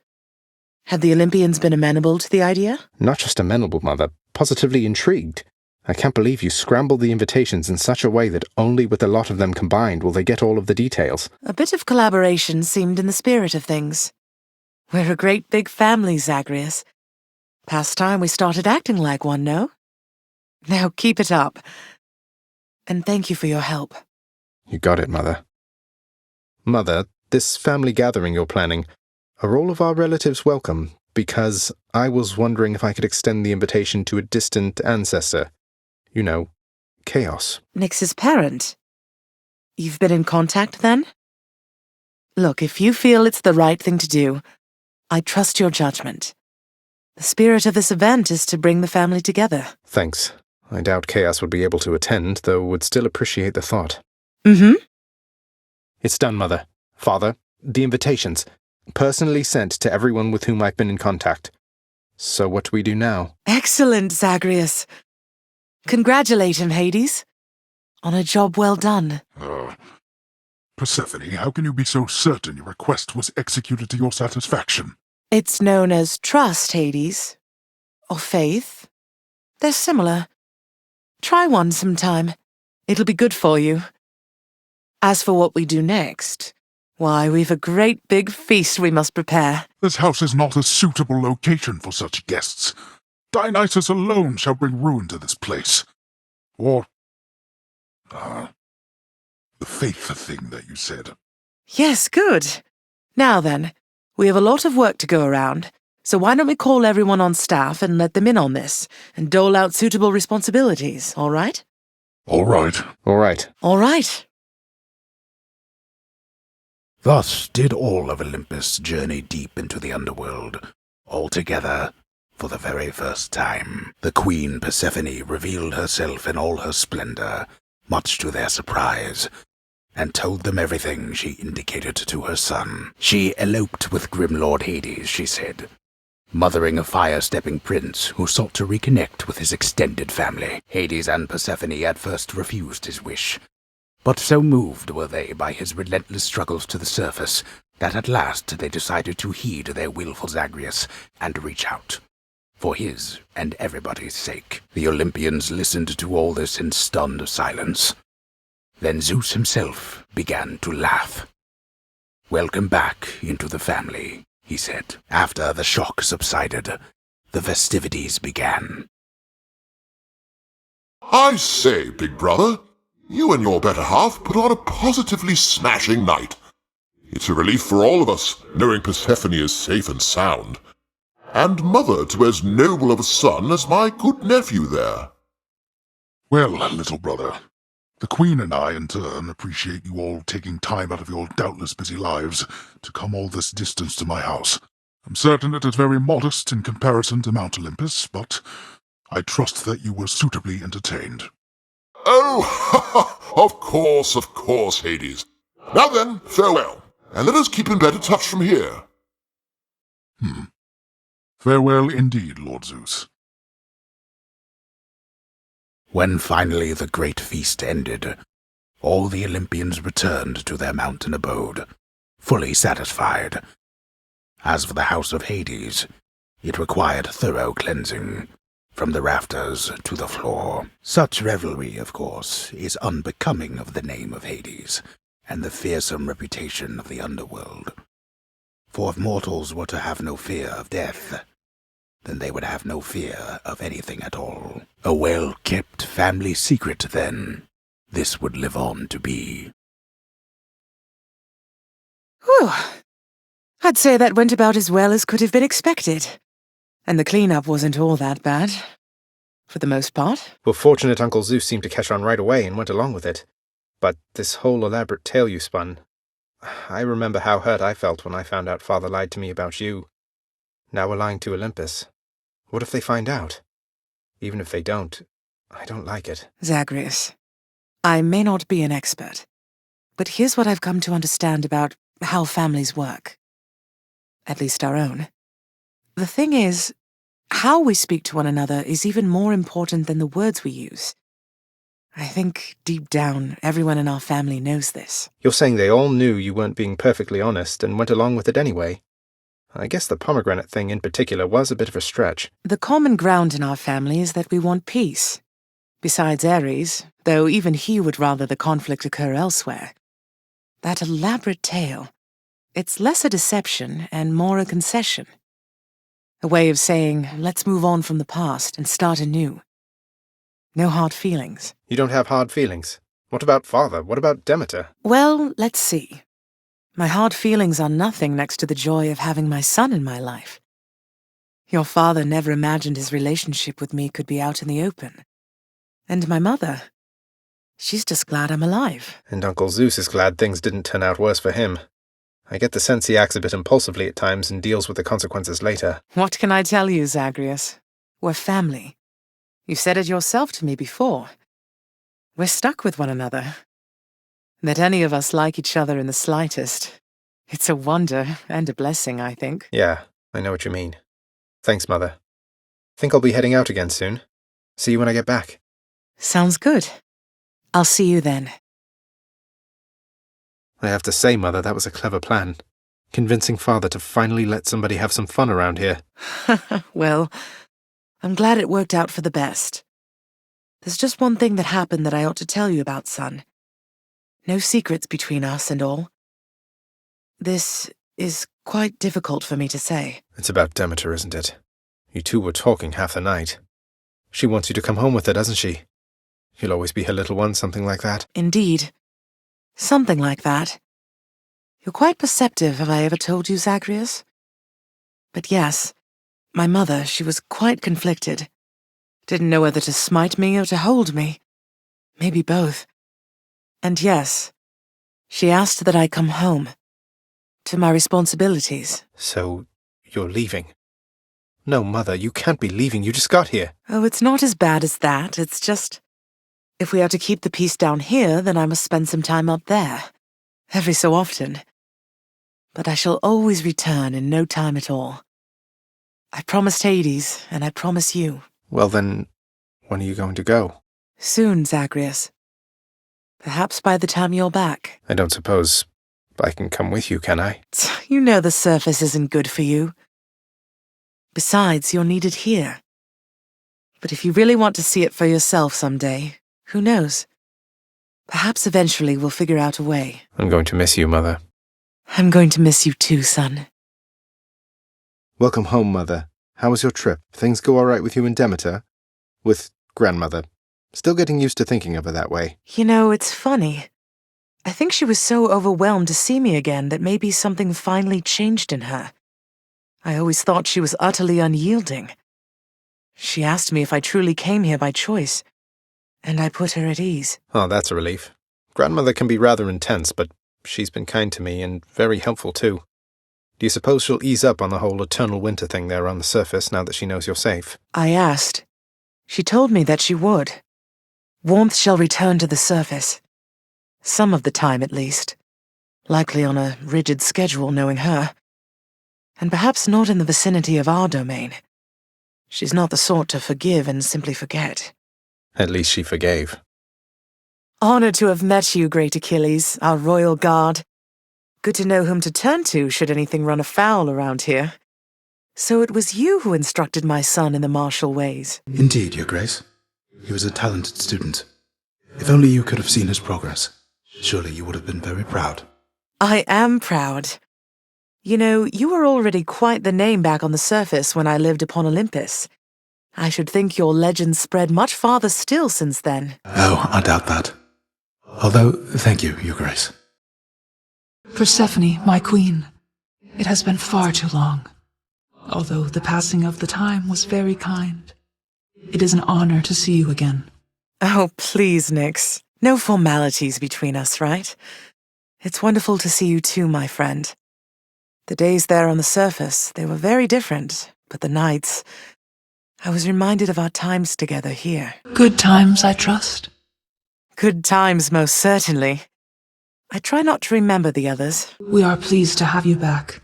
Have the Olympians been amenable to the idea? Not just amenable, Mother. Positively intrigued. I can't believe you scrambled the invitations in such a way that only with a lot of them combined will they get all of the details. A bit of collaboration seemed in the spirit of things. We're a great big family, Zagreus. Past time we started acting like one, no? Now keep it up. And thank you for your help. You got it, Mother. Mother, this family gathering you're planning, are all of our relatives welcome? Because I was wondering if I could extend the invitation to a distant ancestor. You know, Chaos. Nyx's parent? You've been in contact, then? Look, if you feel it's the right thing to do, I trust your judgment. The spirit of this event is to bring the family together. Thanks. I doubt Chaos would be able to attend, though would still appreciate the thought. Mm-hmm. It's done, Mother. Father, the invitations. Personally sent to everyone with whom I've been in contact. So what do we do now? Excellent, Zagreus. Congratulate him, Hades. On a job well done. Persephone, how can you be so certain your request was executed to your satisfaction? It's known as trust, Hades. Or faith. They're similar. Try one sometime. It'll be good for you. As for what we do next, why, we've a great big feast we must prepare. This house is not a suitable location for such guests. Dionysus alone shall bring ruin to this place. Or, the faith thing that you said. Yes, good. Now then, we have a lot of work to go around, so why don't we call everyone on staff and let them in on this, and dole out suitable responsibilities, all right? All right. All right. All right. Thus did all of Olympus journey deep into the underworld, all together, for the very first time. The queen Persephone revealed herself in all her splendor, much to their surprise, and told them everything she indicated to her son. She eloped with grim Lord Hades, she said, mothering a fire-stepping prince who sought to reconnect with his extended family. Hades and Persephone at first refused his wish, but so moved were they by his relentless struggles to the surface that at last they decided to heed their willful Zagreus and reach out. For his and everybody's sake, the Olympians listened to all this in stunned silence. Then Zeus himself began to laugh. "Welcome back into the family," he said. After the shock subsided, the festivities began. I say, big brother, you and your better half put on a positively smashing night. It's a relief for all of us, knowing Persephone is safe and sound, and mother to as noble of a son as my good nephew there. Well, little brother, the Queen and I, in turn, appreciate you all taking time out of your doubtless busy lives to come all this distance to my house. I'm certain it is very modest in comparison to Mount Olympus, but I trust that you were suitably entertained. Oh, of course, Hades. Now then, farewell, and let us keep in better touch from here. Farewell indeed, Lord Zeus. When finally the great feast ended, all the Olympians returned to their mountain abode, fully satisfied. As for the house of Hades, it required thorough cleansing, from the rafters to the floor. Such revelry, of course, is unbecoming of the name of Hades, and the fearsome reputation of the underworld. For if mortals were to have no fear of death, then they would have no fear of anything at all. A well-kept family secret, then, this would live on to be. Whew. I'd say that went about as well as could have been expected. And the cleanup wasn't all that bad. For the most part. Well, fortunate Uncle Zeus seemed to catch on right away and went along with it. But this whole elaborate tale you spun, I remember how hurt I felt when I found out Father lied to me about you. Now we're lying to Olympus. What if they find out? Even if they don't, I don't like it. Zagreus, I may not be an expert, but here's what I've come to understand about how families work. At least our own. The thing is, how we speak to one another is even more important than the words we use. I think, deep down, everyone in our family knows this. You're saying they all knew you weren't being perfectly honest and went along with it anyway? I guess the pomegranate thing in particular was a bit of a stretch. The common ground in our family is that we want peace. Besides Ares, though even he would rather the conflict occur elsewhere. That elaborate tale, it's less a deception and more a concession. A way of saying, let's move on from the past and start anew. No hard feelings. You don't have hard feelings? What about father? What about Demeter? Well, let's see. My hard feelings are nothing next to the joy of having my son in my life. Your father never imagined his relationship with me could be out in the open. And my mother, she's just glad I'm alive. And Uncle Zeus is glad things didn't turn out worse for him. I get the sense he acts a bit impulsively at times and deals with the consequences later. What can I tell you, Zagreus? We're family. You've said it yourself to me before. We're stuck with one another. That any of us like each other in the slightest. It's a wonder and a blessing, I think. Yeah, I know what you mean. Thanks, Mother. Think I'll be heading out again soon. See you when I get back. Sounds good. I'll see you then. I have to say, Mother, that was a clever plan. Convincing Father to finally let somebody have some fun around here. Well, I'm glad it worked out for the best. There's just one thing that happened that I ought to tell you about, son. No secrets between us and all. This is quite difficult for me to say. It's about Demeter, isn't it? You two were talking half the night. She wants you to come home with her, doesn't she? You'll always be her little one, something like that. Indeed. Something like that. You're quite perceptive, have I ever told you, Zagreus? But yes, my mother, she was quite conflicted. Didn't know whether to smite me or to hold me. Maybe both. And yes, she asked that I come home. To my responsibilities. So, you're leaving? No, Mother, you can't be leaving. You just got here. Oh, it's not as bad as that. It's just, if we are to keep the peace down here, then I must spend some time up there. Every so often. But I shall always return in no time at all. I promised Hades, and I promise you. Well then, when are you going to go? Soon, Zagreus. Perhaps by the time you're back. I don't suppose I can come with you, can I? You know the surface isn't good for you. Besides, you're needed here. But if you really want to see it for yourself someday, who knows? Perhaps eventually we'll figure out a way. I'm going to miss you, Mother. I'm going to miss you too, son. Welcome home, Mother. How was your trip? Things go all right with you and Demeter? With Grandmother. Still getting used to thinking of her that way. You know, it's funny. I think she was so overwhelmed to see me again that maybe something finally changed in her. I always thought she was utterly unyielding. She asked me if I truly came here by choice, and I put her at ease. Oh, that's a relief. Grandmother can be rather intense, but she's been kind to me and very helpful too. Do you suppose she'll ease up on the whole eternal winter thing there on the surface now that she knows you're safe? I asked. She told me that she would. Warmth shall return to the surface. Some of the time, at least. Likely on a rigid schedule, knowing her. And perhaps not in the vicinity of our domain. She's not the sort to forgive and simply forget. At least she forgave. Honored to have met you, great Achilles, our royal guard. Good to know whom to turn to should anything run afoul around here. So it was you who instructed my son in the martial ways. Indeed, Your Grace. He was a talented student. If only you could have seen his progress, surely you would have been very proud. I am proud. You know, you were already quite the name back on the surface when I lived upon Olympus. I should think your legend spread much farther still since then. Oh, I doubt that. Although, thank you, Your Grace. Persephone, my queen, it has been far too long. Although the passing of the time was very kind, it is an honor to see you again. Oh, please, Nyx. No formalities between us, right? It's wonderful to see you too, my friend. The days there on the surface, they were very different, but the nights, I was reminded of our times together here. Good times, I trust. Good times, most certainly. I try not to remember the others. We are pleased to have you back.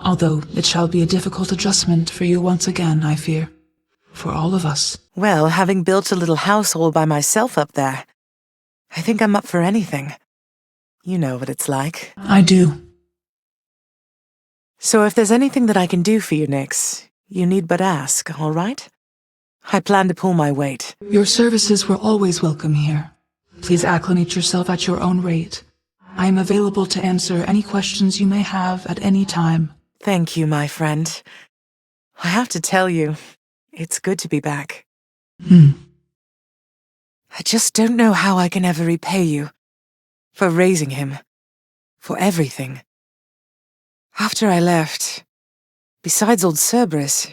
Although it shall be a difficult adjustment for you once again, I fear. For all of us. Well, having built a little house all by myself up there, I think I'm up for anything. You know what it's like. I do. So if there's anything that I can do for you, Nyx, you need but ask, all right? I plan to pull my weight. Your services were always welcome here. Please acclimate yourself at your own rate. I am available to answer any questions you may have at any time. Thank you, my friend. I have to tell you, it's good to be back. I just don't know how I can ever repay you. For raising him. For everything. After I left, besides old Cerberus,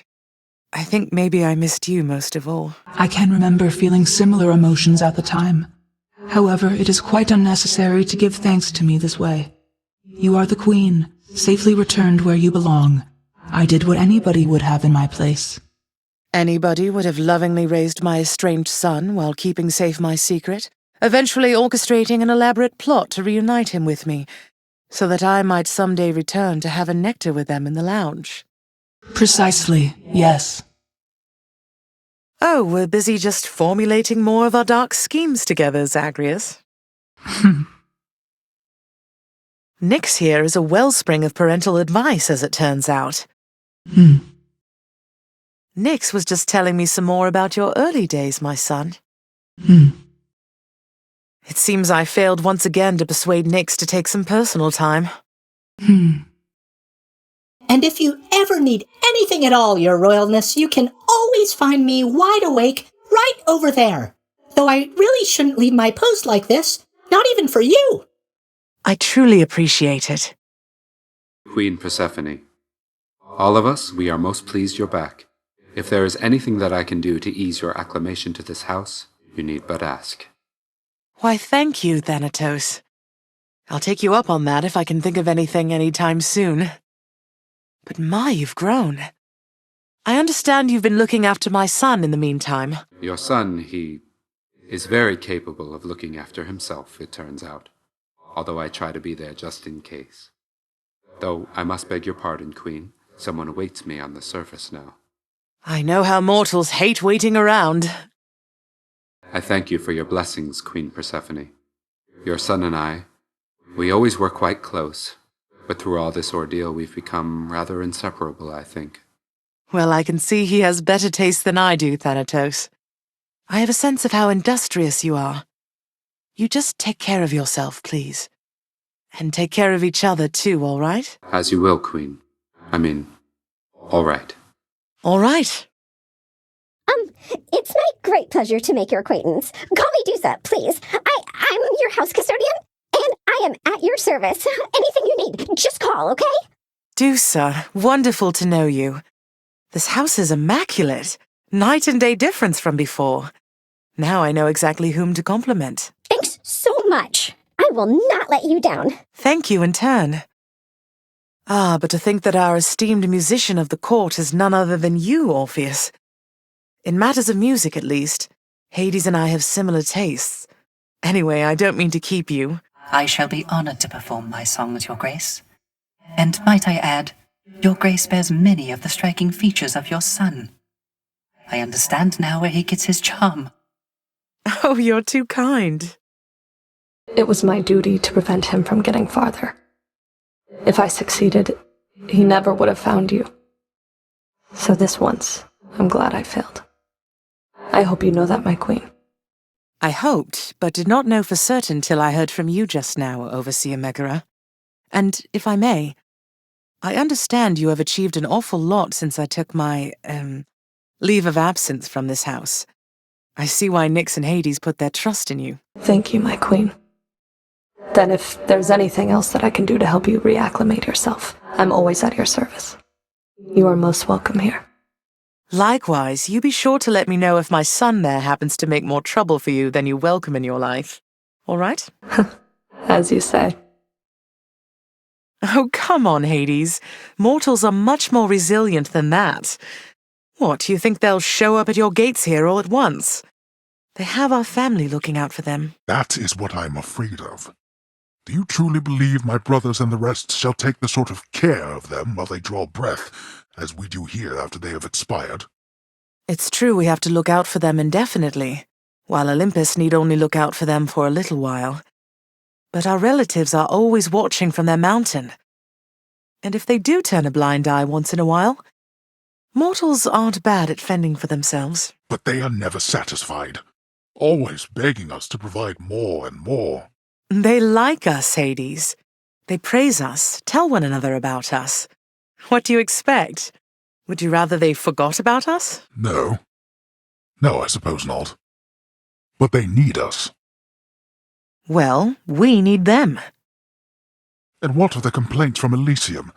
I think maybe I missed you most of all. I can remember feeling similar emotions at the time. However, it is quite unnecessary to give thanks to me this way. You are the queen, safely returned where you belong. I did what anybody would have in my place. Anybody would have lovingly raised my estranged son while keeping safe my secret, eventually orchestrating an elaborate plot to reunite him with me, so that I might someday return to have a nectar with them in the lounge. Precisely, yes. Oh, we're busy just formulating more of our dark schemes together, Zagreus. Nyx here is a wellspring of parental advice, as it turns out. Nyx was just telling me some more about your early days, my son. It seems I failed once again to persuade Nyx to take some personal time. And if you ever need anything at all, Your Royalness, you can always find me wide awake right over there. Though I really shouldn't leave my post like this, not even for you. I truly appreciate it. Queen Persephone, all of us, we are most pleased you're back. If there is anything that I can do to ease your acclimation to this house, you need but ask. Why, thank you, Thanatos. I'll take you up on that if I can think of anything anytime soon. But my, you've grown. I understand you've been looking after my son in the meantime. Your son, he is very capable of looking after himself, it turns out. Although I try to be there just in case. Though I must beg your pardon, Queen. Someone awaits me on the surface now. I know how mortals hate waiting around. I thank you for your blessings, Queen Persephone. Your son and I, we always were quite close. But through all this ordeal, we've become rather inseparable, I think. Well, I can see he has better taste than I do, Thanatos. I have a sense of how industrious you are. You just take care of yourself, please. And take care of each other, too, all right? As you will, Queen. All right. All right. It's my great pleasure to make your acquaintance. Call me Dusa, please. I'm your house custodian, and I am at your service. Anything you need, just call, okay? Dusa, wonderful to know you. This house is immaculate. Night and day difference from before. Now I know exactly whom to compliment. Thanks so much. I will not let you down. Thank you in turn. Ah, but to think that our esteemed musician of the court is none other than you, Orpheus. In matters of music, at least, Hades and I have similar tastes. Anyway, I don't mean to keep you. I shall be honored to perform my songs, Your Grace. And might I add, Your Grace bears many of the striking features of your son. I understand now where he gets his charm. Oh, you're too kind. It was my duty to prevent him from getting farther. If I succeeded, he never would have found you. So this once, I'm glad I failed. I hope you know that, my queen. I hoped, but did not know for certain till I heard from you just now, Overseer Megara. And, if I may, I understand you have achieved an awful lot since I took my, leave of absence from this house. I see why Nyx and Hades put their trust in you. Thank you, my queen. Then if there's anything else that I can do to help you reacclimate yourself, I'm always at your service. You are most welcome here. Likewise, you be sure to let me know if my son there happens to make more trouble for you than you welcome in your life. All right? As you say. Oh, come on, Hades. Mortals are much more resilient than that. What, you think they'll show up at your gates here all at once? They have our family looking out for them. That is what I am afraid of. Do you truly believe my brothers and the rest shall take the sort of care of them while they draw breath, as we do here after they have expired? It's true we have to look out for them indefinitely, while Olympus need only look out for them for a little while. But our relatives are always watching from their mountain. And if they do turn a blind eye once in a while, mortals aren't bad at fending for themselves. But they are never satisfied, always begging us to provide more and more. They like us, Hades. They praise us, tell one another about us. What do you expect? Would you rather they forgot about us? No. No, I suppose not. But they need us. Well, we need them. And what of the complaints from Elysium?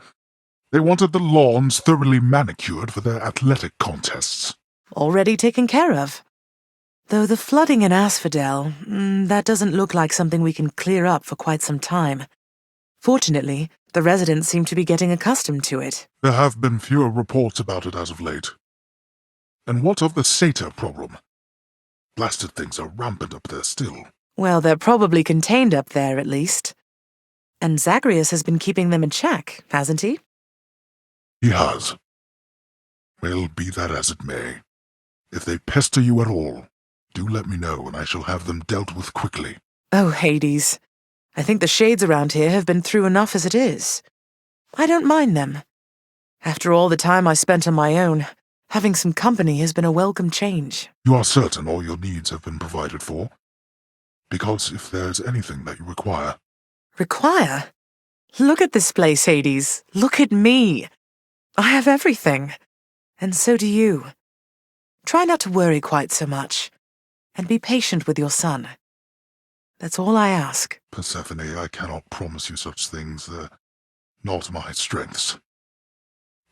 They wanted the lawns thoroughly manicured for their athletic contests. Already taken care of. Though the flooding in Asphodel, that doesn't look like something we can clear up for quite some time. Fortunately, the residents seem to be getting accustomed to it. There have been fewer reports about it as of late. And what of the satyr problem? Blasted things are rampant up there still. Well, they're probably contained up there, at least. And Zagreus has been keeping them in check, hasn't he? He has. Well, be that as it may. If they pester you at all, do let me know and I shall have them dealt with quickly. Oh, Hades. I think the shades around here have been through enough as it is. I don't mind them. After all the time I spent on my own, having some company has been a welcome change. You are certain all your needs have been provided for? Because if there's anything that you require... Require? Look at this place, Hades. Look at me. I have everything. And so do you. Try not to worry quite so much. And be patient with your son. That's all I ask. Persephone, I cannot promise you such things. They're not my strengths.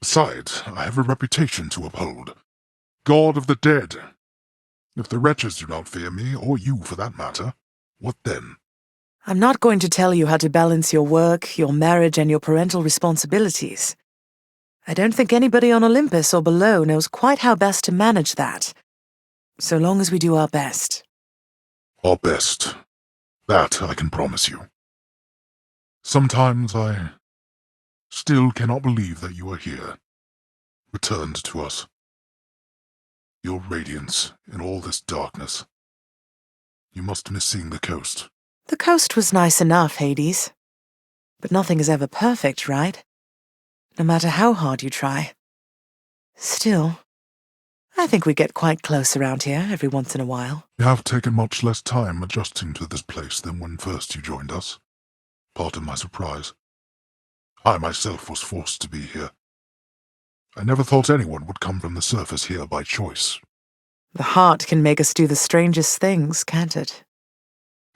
Besides, I have a reputation to uphold. God of the dead. If the wretches do not fear me, or you for that matter, what then? I'm not going to tell you how to balance your work, your marriage, and your parental responsibilities. I don't think anybody on Olympus or below knows quite how best to manage that. So long as we do our best. Our best. That I can promise you. Sometimes I still cannot believe that you are here, returned to us. Your radiance in all this darkness. You must miss seeing the coast. The coast was nice enough, Hades. But nothing is ever perfect, right? No matter how hard you try. Still, I think we get quite close around here every once in a while. You have taken much less time adjusting to this place than when first you joined us. Pardon my surprise. I myself was forced to be here. I never thought anyone would come from the surface here by choice. The heart can make us do the strangest things, can't it?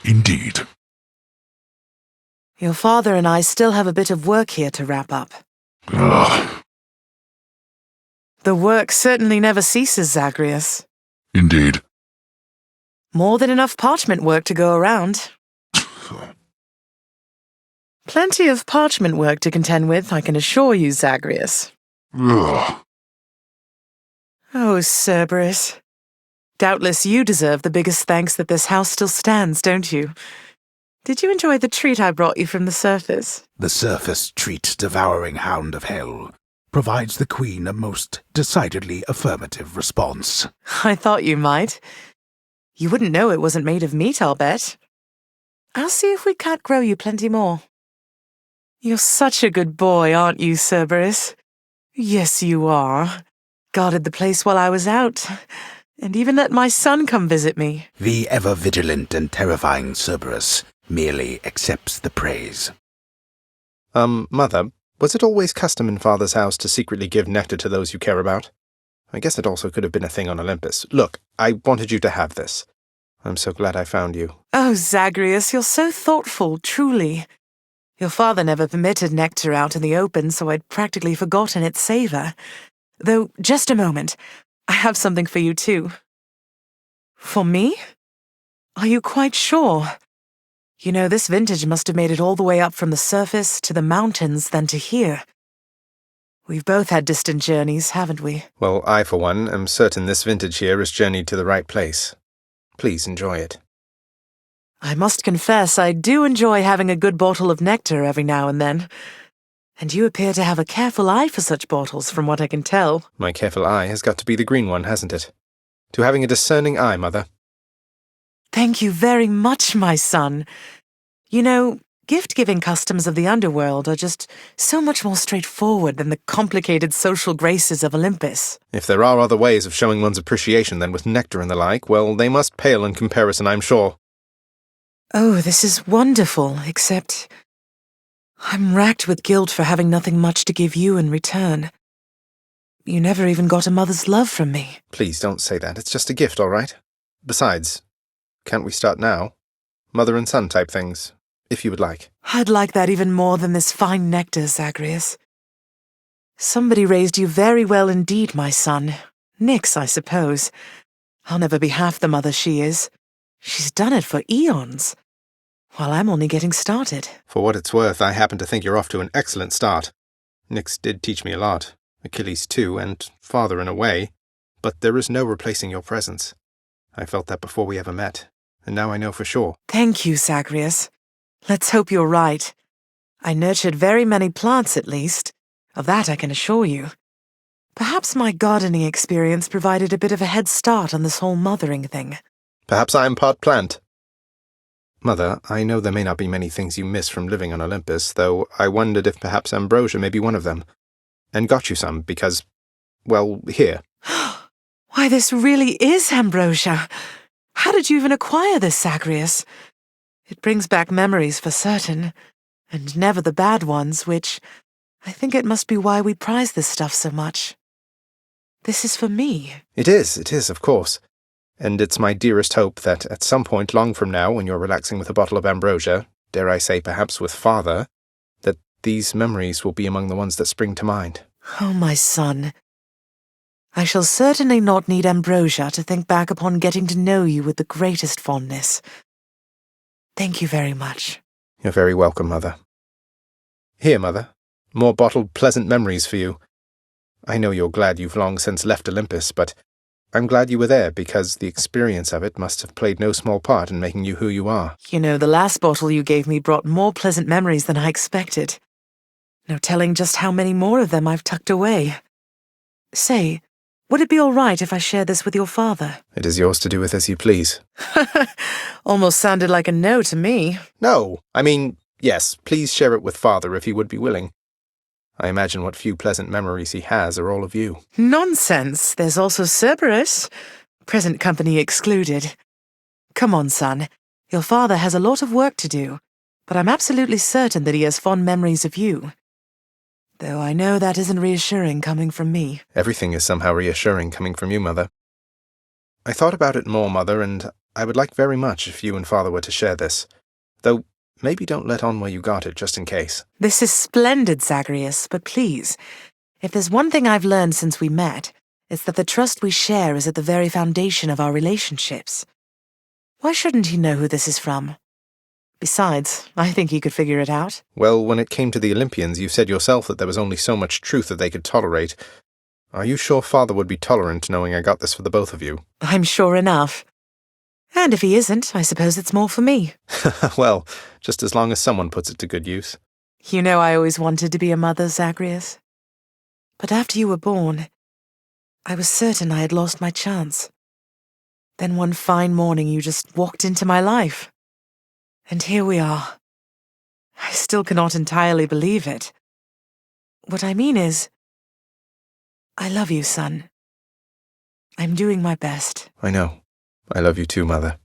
Indeed. Your father and I still have a bit of work here to wrap up. Ugh. The work certainly never ceases, Zagreus. Indeed. More than enough parchment work to go around. Plenty of parchment work to contend with, I can assure you, Zagreus. Ugh. Oh, Cerberus. Doubtless you deserve the biggest thanks that this house still stands, don't you? Did you enjoy the treat I brought you from the surface? The surface treat-devouring hound of hell provides the Queen a most decidedly affirmative response. I thought you might. You wouldn't know it wasn't made of meat, I'll bet. I'll see if we can't grow you plenty more. You're such a good boy, aren't you, Cerberus? Yes, you are. Guarded the place while I was out, and even let my son come visit me. The ever-vigilant and terrifying Cerberus merely accepts the praise. Mother, was it always custom in Father's house to secretly give nectar to those you care about? I guess it also could have been a thing on Olympus. Look, I wanted you to have this. I'm so glad I found you. Oh, Zagreus, you're so thoughtful, truly. Your father never permitted nectar out in the open, so I'd practically forgotten its savor. Though, just a moment. I have something for you, too. For me? Are you quite sure? You know, this vintage must have made it all the way up from the surface to the mountains, then to here. We've both had distant journeys, haven't we? Well, I, for one, am certain this vintage here has journeyed to the right place. Please enjoy it. I must confess, I do enjoy having a good bottle of nectar every now and then. And you appear to have a careful eye for such bottles, from what I can tell. My careful eye has got to be the green one, hasn't it? To having a discerning eye, Mother. Thank you very much, my son. You know, gift-giving customs of the underworld are just so much more straightforward than the complicated social graces of Olympus. If there are other ways of showing one's appreciation than with nectar and the like, well, they must pale in comparison, I'm sure. Oh, this is wonderful, except I'm racked with guilt for having nothing much to give you in return. You never even got a mother's love from me. Please don't say that. It's just a gift, all right? Besides, can't we start now? Mother and son type things, if you would like. I'd like that even more than this fine nectar, Zagreus. Somebody raised you very well indeed, my son. Nyx, I suppose. I'll never be half the mother she is. She's done it for eons, while I'm only getting started. For what it's worth, I happen to think you're off to an excellent start. Nyx did teach me a lot. Achilles too, and father in a way. But there is no replacing your presence. I felt that before we ever met, and now I know for sure. Thank you, Zagreus. Let's hope you're right. I nurtured very many plants, at least. Of that I can assure you. Perhaps my gardening experience provided a bit of a head start on this whole mothering thing. Perhaps I am part plant. Mother, I know there may not be many things you miss from living on Olympus, though I wondered if perhaps ambrosia may be one of them. And got you some, because, well, here. Why, this really is ambrosia. How did you even acquire this, Zagreus? It brings back memories for certain, and never the bad ones, which I think it must be why we prize this stuff so much. This is for me. It is, of course. And it's my dearest hope that at some point long from now, when you're relaxing with a bottle of ambrosia, dare I say perhaps with father, that these memories will be among the ones that spring to mind. Oh, my son. I shall certainly not need ambrosia to think back upon getting to know you with the greatest fondness. Thank you very much. You're very welcome, Mother. Here, Mother. More bottled pleasant memories for you. I know you're glad you've long since left Olympus, but I'm glad you were there because the experience of it must have played no small part in making you who you are. You know, the last bottle you gave me brought more pleasant memories than I expected. No telling just how many more of them I've tucked away. Say, would it be all right if I share this with your father? It is yours to do with as you please. Almost sounded like a no to me. No, I mean, yes, please share it with father if he would be willing. I imagine what few pleasant memories he has are all of you. Nonsense. There's also Cerberus. Present company excluded. Come on, son. Your father has a lot of work to do, but I'm absolutely certain that he has fond memories of you. Though I know that isn't reassuring coming from me. Everything is somehow reassuring coming from you, Mother. I thought about it more, Mother, and I would like very much if you and father were to share this. Though, maybe don't let on where you got it, just in case. This is splendid, Zagreus, but please, if there's one thing I've learned since we met, it's that the trust we share is at the very foundation of our relationships. Why shouldn't he know who this is from? Besides, I think he could figure it out. Well, when it came to the Olympians, you said yourself that there was only so much truth that they could tolerate. Are you sure father would be tolerant knowing I got this for the both of you? I'm sure enough. And if he isn't, I suppose it's more for me. Well, just as long as someone puts it to good use. You know I always wanted to be a mother, Zagreus. But after you were born, I was certain I had lost my chance. Then one fine morning you just walked into my life. And here we are. I still cannot entirely believe it. What I mean is, I love you, son. I'm doing my best. I know. I love you too, Mother.